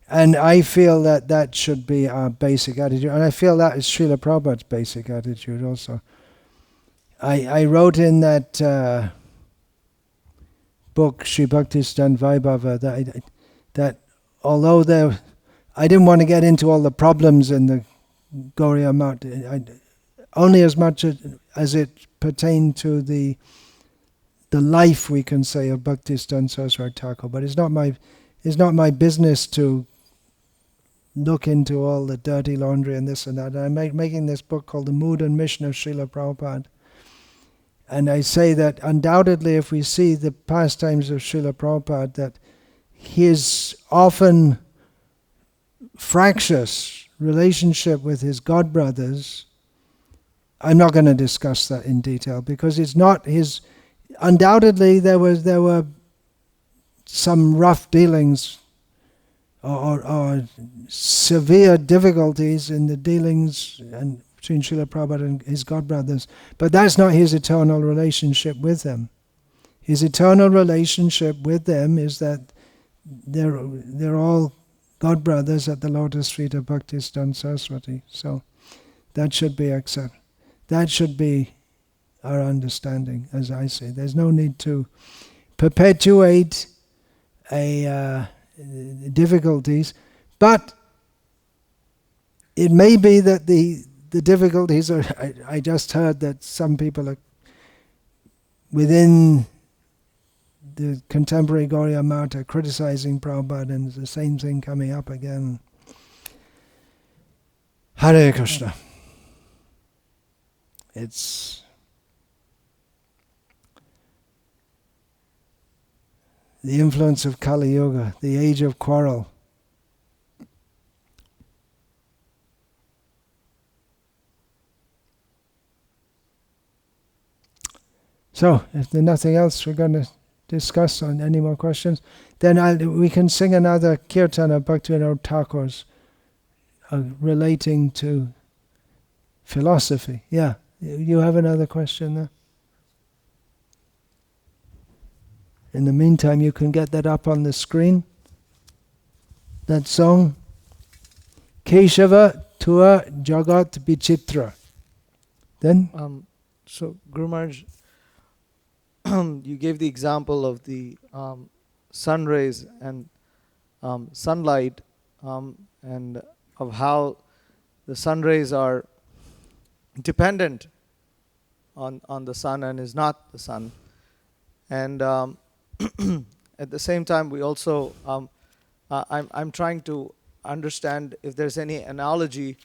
And I feel that that should be our basic attitude. And I feel that is Srila Prabhupada's basic attitude also. I wrote in that book, Sri Bhaktisiddhanta Vaibhava, that although I didn't want to get into all the problems in the Gauriya Math, only as much as it pertained to the life, we can say, of Bhaktisiddhanta Saraswati Thakur. But it's not my business to look into all the dirty laundry and this and that. And I'm making this book called The Mood and Mission of Srila Prabhupada. And I say that undoubtedly if we see the pastimes of Srila Prabhupada, that his often fractious relationship with his godbrothers, I'm not going to discuss that in detail because it's not his. Undoubtedly there were some rough dealings or severe difficulties in the dealings and between Srila Prabhupada and his godbrothers. But that's not his eternal relationship with them. His eternal relationship with them is that they're all godbrothers at the lotus feet of Bhaktisiddhanta Saraswati. So that should be accepted. That should be our understanding, as I say. There's no need to perpetuate difficulties, but it may be that the difficulties are, I just heard that some people are within the contemporary Gauriya Math are criticizing Prabhupada, and the same thing coming up again. Hare Krishna. It's the influence of Kali Yuga, the age of quarrel. So, if there's nothing else we're going to discuss on any more questions, then we can sing another kirtana, Bhaktivinoda Thakur's, relating to philosophy. Yeah, you have another question there? In the meantime, you can get that up on the screen. That song, Keshava Tua Jagat Vichitra. Then? So, Guru Maharaj, you gave the example of the sun rays and sunlight, and of how the sun rays are dependent on the sun and is not the sun. And at the same time, we also, I'm trying to understand if there's any analogy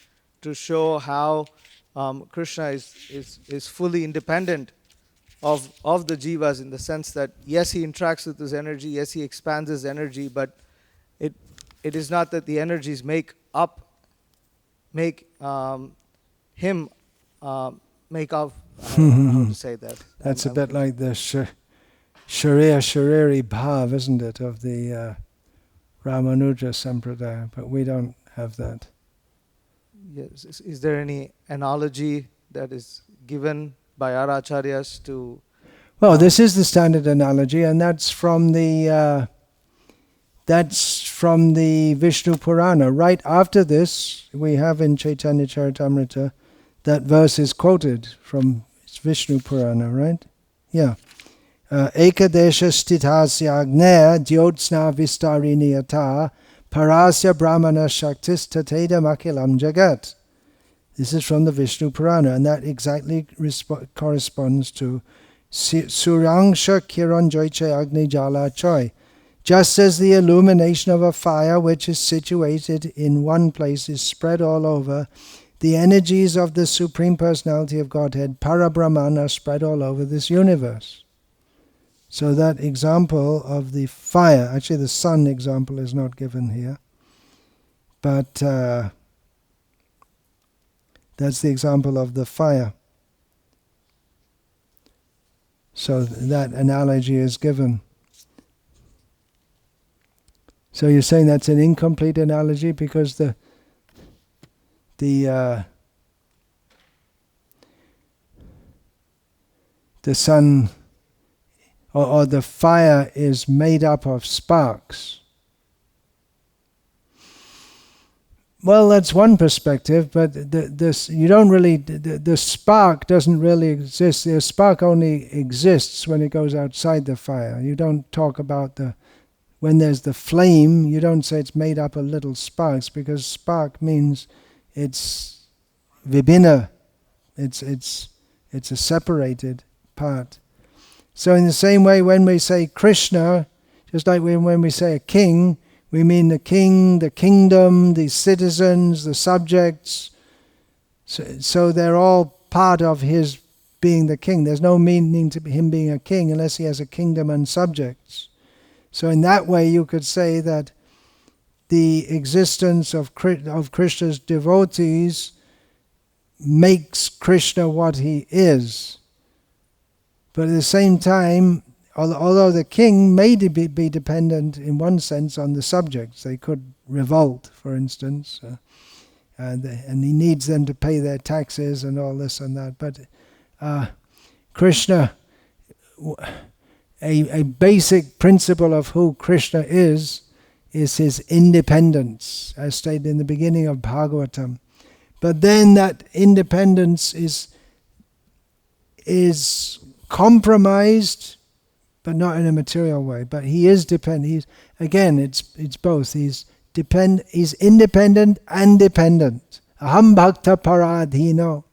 to show how Krishna is fully independent of the jivas, in the sense that yes, he interacts with his energy, yes, he expands his energy, but it is not that the energies make him make up. I don't know how to say that. That's a bit like the Shariri Bhav, isn't it, of the Ramanuja Sampradaya, but we don't have that. Yes. Is there any analogy that is given by our acharyas to? Well, this is the standard analogy, and that's from the Vishnu Purana. Right after this, we have in Caitanya-caritamrta that verse is quoted from Vishnu Purana, right? Yeah. Ekadesha stithasya agneya dyotsna vistarini yata parasya brahmana shaktis tatedam akilam jagat. This is from the Vishnu Purana, and that exactly corresponds to Surangsha Kiranjoiche Agni Jala Choi. Just as the illumination of a fire which is situated in one place is spread all over, the energies of the Supreme Personality of Godhead, Parabrahman, are spread all over this universe. So that example of the fire, actually the sun example is not given here, but that's the example of the fire. So that analogy is given. So you're saying that's an incomplete analogy because the sun or the fire is made up of sparks. Well, that's one perspective, but the spark doesn't really exist. The spark only exists when it goes outside the fire. You don't talk about when there's the flame, you don't say it's made up of little sparks, because spark means it's vibhina, it's a separated part. So in the same way, when we say Krishna, just like when we say a king, we mean the king, the kingdom, the citizens, the subjects. So they're all part of his being the king. There's no meaning to him being a king unless he has a kingdom and subjects. So in that way you could say that the existence of Krishna's devotees makes Krishna what he is. But at the same time, although the king may be dependent in one sense on the subjects, they could revolt, for instance, and he needs them to pay their taxes and all this and that. But Krishna, a basic principle of who Krishna is his independence, as stated in the beginning of Bhagavatam. But then that independence is compromised, but not in a material way. But he is dependent. It's both. He's independent and dependent. Aham bhakta paradhino.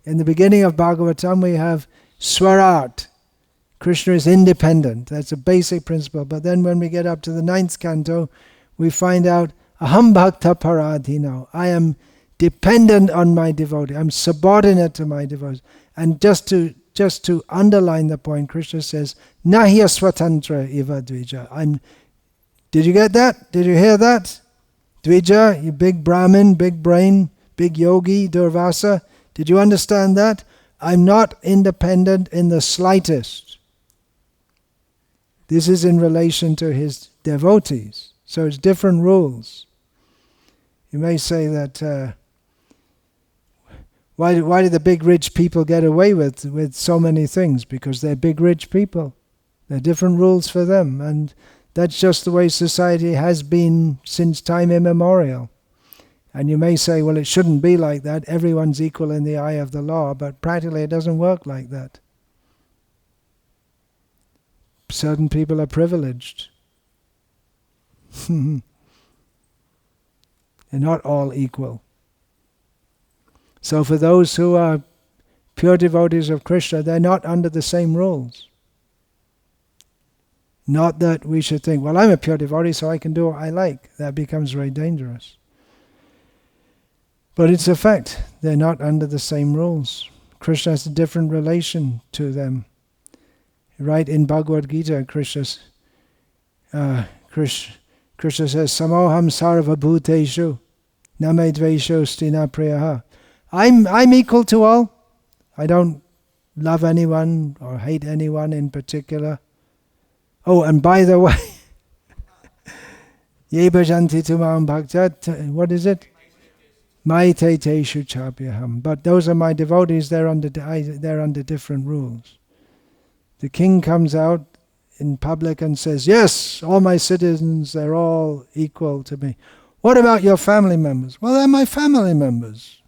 In the beginning of Bhagavatam we have Swarat. Krishna is independent. That's a basic principle. But then when we get up to the 9th canto, we find out Aham bhakta paradhino. I am dependent on my devotee. I'm subordinate to my devotee. And just to underline the point, Krishna says, Nahi swatantra iva dvija. Did you get that? Did you hear that? Dvija, you big Brahmin, big brain, big yogi, Durvasa. Did you understand that? I'm not independent in the slightest. This is in relation to his devotees. So it's different rules. You may say that why do the big rich people get away with so many things? Because they're big rich people. There are different rules for them, and that's just the way society has been since time immemorial. And you may say, well, it shouldn't be like that. Everyone's equal in the eye of the law, but practically it doesn't work like that. Certain people are privileged. They're not all equal. So for those who are pure devotees of Krishna, they're not under the same rules. Not that we should think, well, I'm a pure devotee, so I can do what I like. That becomes very dangerous. But it's a fact. They're not under the same rules. Krishna has a different relation to them. Right in Bhagavad Gita, Krishna says, Samoham sarva bhuteshu name dvesho stina priyaha. I'm equal to all. I don't love anyone or hate anyone in particular. Oh, and by the way, ye bhajanti tumam bhaktat, what is it? Maite teshu chapyaham. But those are my devotees, they're under different rules. The king comes out in public and says, yes, all my citizens, they're all equal to me. What about your family members? Well, they're my family members.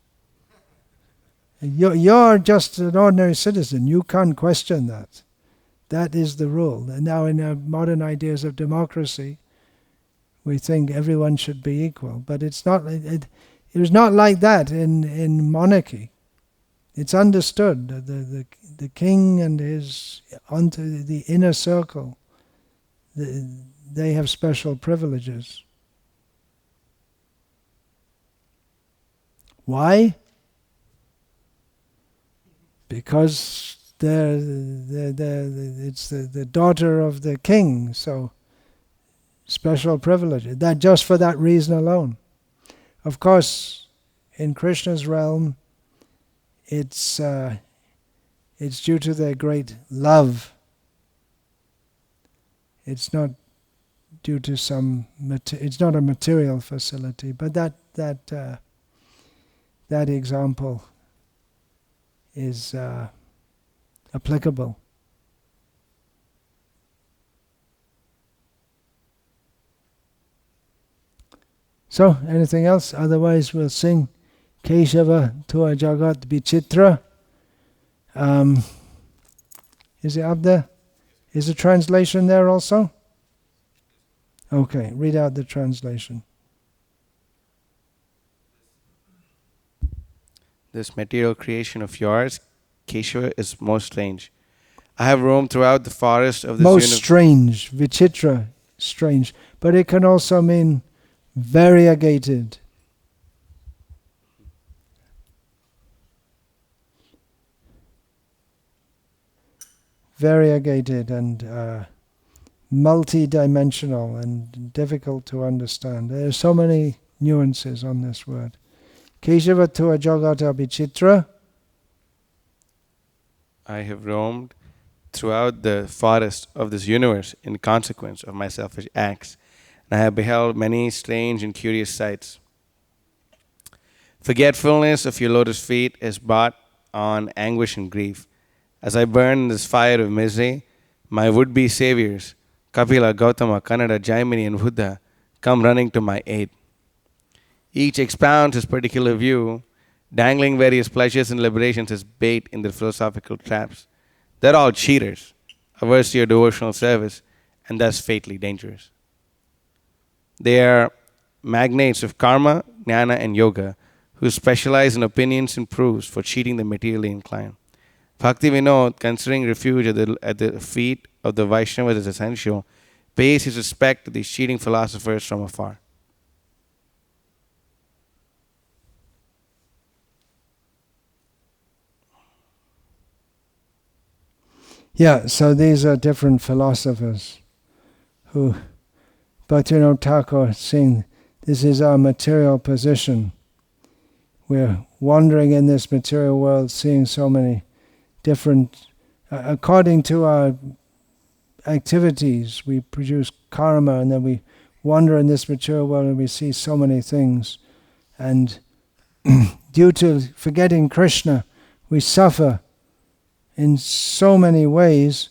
You're just an ordinary citizen. You can't question that. That is the rule. And now in our modern ideas of democracy, we think everyone should be equal. But it's not. It was not like that in monarchy. It's understood that the king and his onto the inner circle, they have special privileges. Why? Because it's the daughter of the king, so special privilege. That just for that reason alone. Of course, in Krishna's realm, it's due to their great love. It's not due to it's not a material facility, but that example is applicable. So, anything else? Otherwise, we'll sing Keshava Tua Jagat Vichitra. Is it up there? Is the translation there also? Okay, read out the translation. This material creation of yours, Keshava, is most strange. I have roamed throughout the forest of this Most strange, Vichitra, strange. But it can also mean variegated. Variegated and multi-dimensional and difficult to understand. There are so many nuances on this word. Keshava tua jagata vichitra. I have roamed throughout the forest of this universe in consequence of my selfish acts, and I have beheld many strange and curious sights. Forgetfulness of your lotus feet has brought on anguish and grief. As I burn in this fire of misery, my would-be saviors, Kapila, Gautama, Kannada, Jaimini, and Buddha, come running to my aid. Each expounds his particular view, dangling various pleasures and liberations as bait in their philosophical traps. They're all cheaters, averse to your devotional service, and thus fatally dangerous. They are magnates of karma, jnana, and yoga, who specialize in opinions and proofs for cheating the materially inclined. Bhakti Vinod, considering refuge at the feet of the Vaishnavas as essential, pays his respect to these cheating philosophers from afar. Yeah, so these are different philosophers who, Bhaktivinoda Thakur saying, this is our material position. We're wandering in this material world, seeing so many different, according to our activities, we produce karma, and then we wander in this material world and we see so many things. And due to forgetting Krishna, we suffer in so many ways,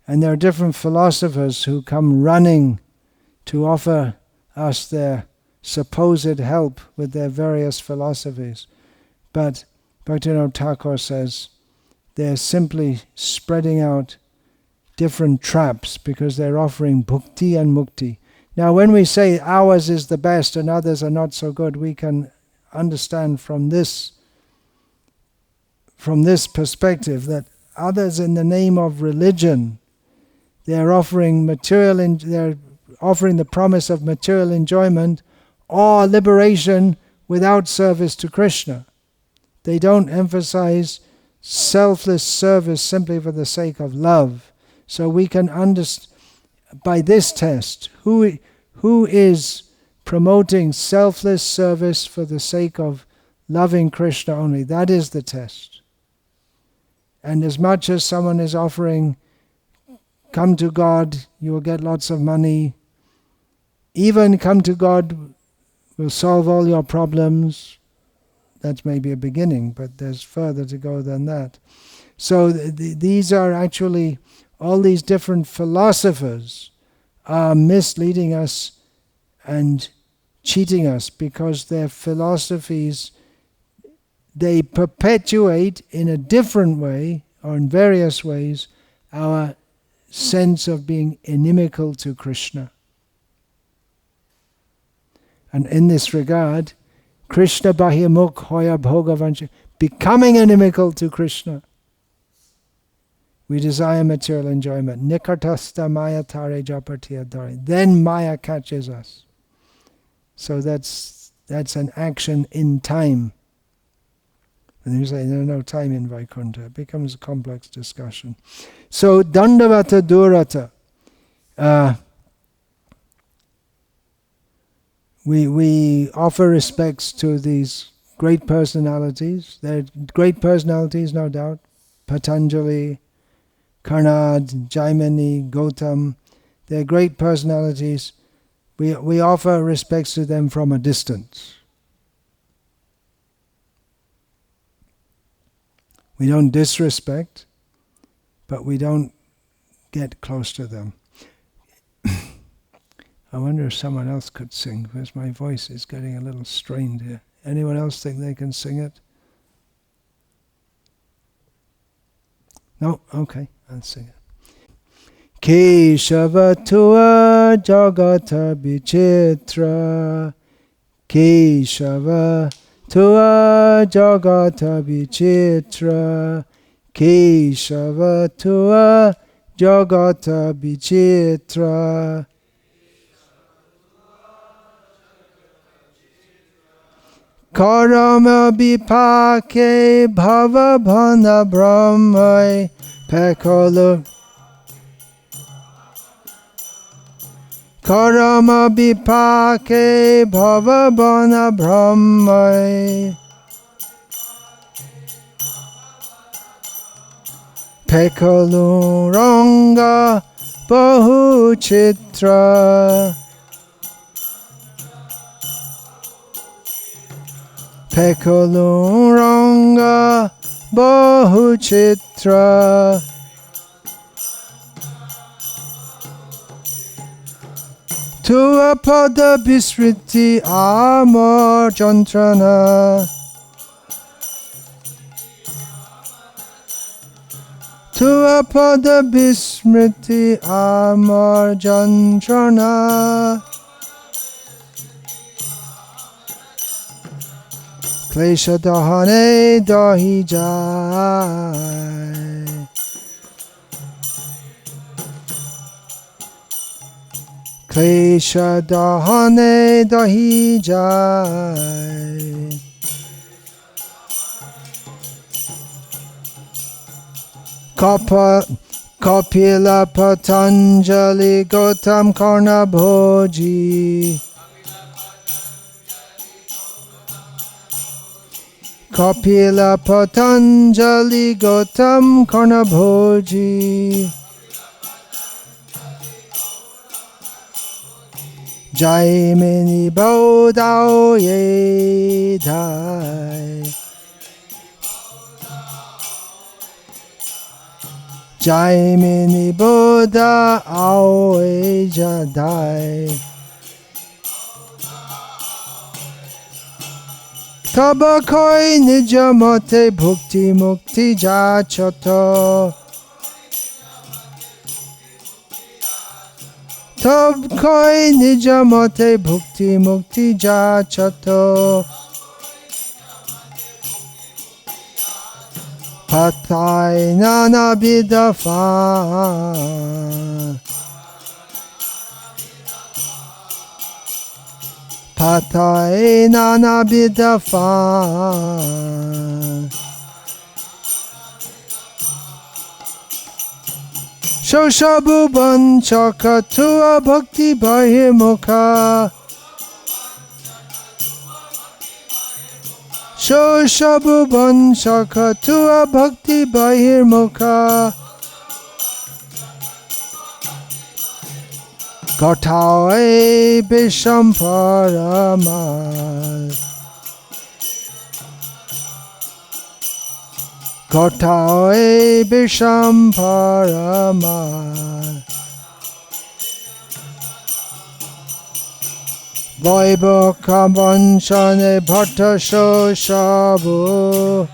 and there are different philosophers who come running to offer us their supposed help with their various philosophies. But Bhaktivinoda Thakur says they're simply spreading out different traps because they're offering bhakti and mukti. Now when we say ours is the best and others are not so good, we can understand from this from this perspective, that others in the name of religion, they're offering they're offering the promise of material enjoyment or liberation without service to Krishna. They don't emphasize selfless service simply for the sake of love. So we can understand by this test who is promoting selfless service for the sake of loving Krishna only. That is the test. And as much as someone is offering, come to God, you will get lots of money, even come to God will solve all your problems, that's maybe a beginning, but there's further to go than that. So these are actually, all these different philosophers are misleading us and cheating us, because their philosophies, they perpetuate in a different way, or in various ways, our sense of being inimical to Krishna. And in this regard, Krishna bahimukh hoya bhogavancha, becoming inimical to Krishna. We desire material enjoyment. Nikartasta maya tare japatiya dare. Then Maya catches us. So that's an action in time. And you say there's no time in Vaikuntha. It becomes a complex discussion. So dandavata durata. We offer respects to these great personalities. They're great personalities, no doubt. Patanjali, Karnad, Jaimini, Gautam. They're great personalities. We offer respects to them from a distance. We don't disrespect, but we don't get close to them. I wonder if someone else could sing, because my voice is getting a little strained here. Anyone else think they can sing it? No? Okay, I'll sing it. Keshava tua jagata vichitra, Keshava tua jagata vichitra, Keshava tua jagata vichitra. Karama bipake bhava bhana brahmai pekolo. Karama bipake bhava bhana brahmai pekolo ranga bahu chitra. Pekolo ranga bahu chitra. Tua pada bisriti amar jantrana. Tua pada bismriti amar jantrana. Klesha dahane dahi jai. Klesha dahane dahi jai. Kapila Patanjali Gautam Karna Bhoji. Kapila Patanjali Gautam Karna Bhoji. Jaimini Bodhao Ye Dai. Jaimini Bodha Awe Jadai. Taba koi nijamate bhukti mukti jachato. Tab koi nijamate bhukti mukti jachato. Patai nana bidafa. Patai nana bidafa. Shoshabuban chakatua bhakti bahimukha. Shoshabuban chakatua bhakti bahimukha. Gatae bishamparama. Gatae bishamparama. Vaibhaka vanchane bhatta shoshabu.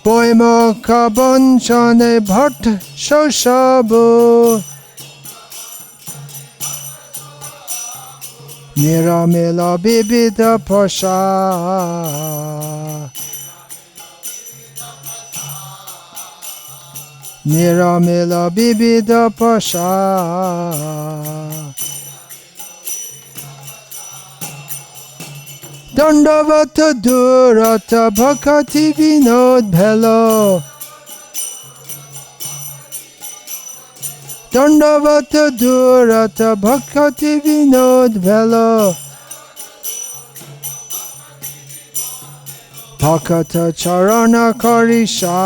Vaibhaka vanchane bhatta shoshabu. Niramila bibida pasha. Niramila bibida pasha. Dandavata durata bhakati vinod bhelo. Dandavata durata bhakati vinod bhelo. Bhakata charana karisha.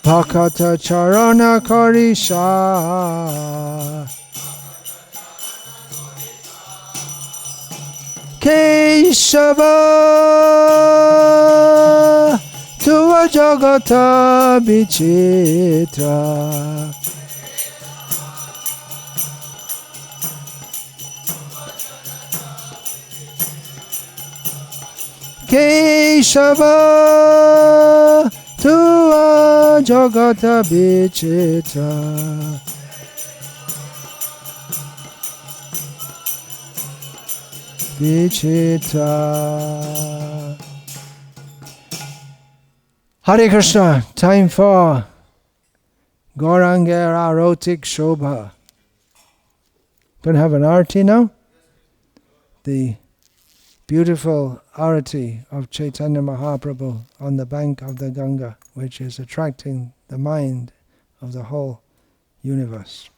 Bhakata charana karisha. Keshava tuva jagata vichitra. Keshava tuva jagata vichitra. Vichitra. Hare Krishna, time for Gauranga Arotik Shobha. Going to have an arati now? The beautiful arati of Chaitanya Mahaprabhu on the bank of the Ganga, which is attracting the mind of the whole universe.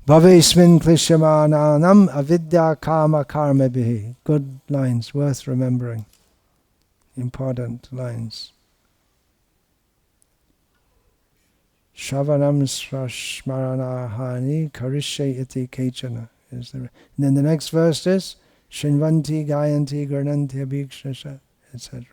Bhavesmin klishyamananam avidya kama karmabhihi. Good lines, worth remembering. Important lines. Shravanam smaranahani karishye iti kechana. And then the next verse is Shinvanti gayanti garnanti abhikshasha, etc.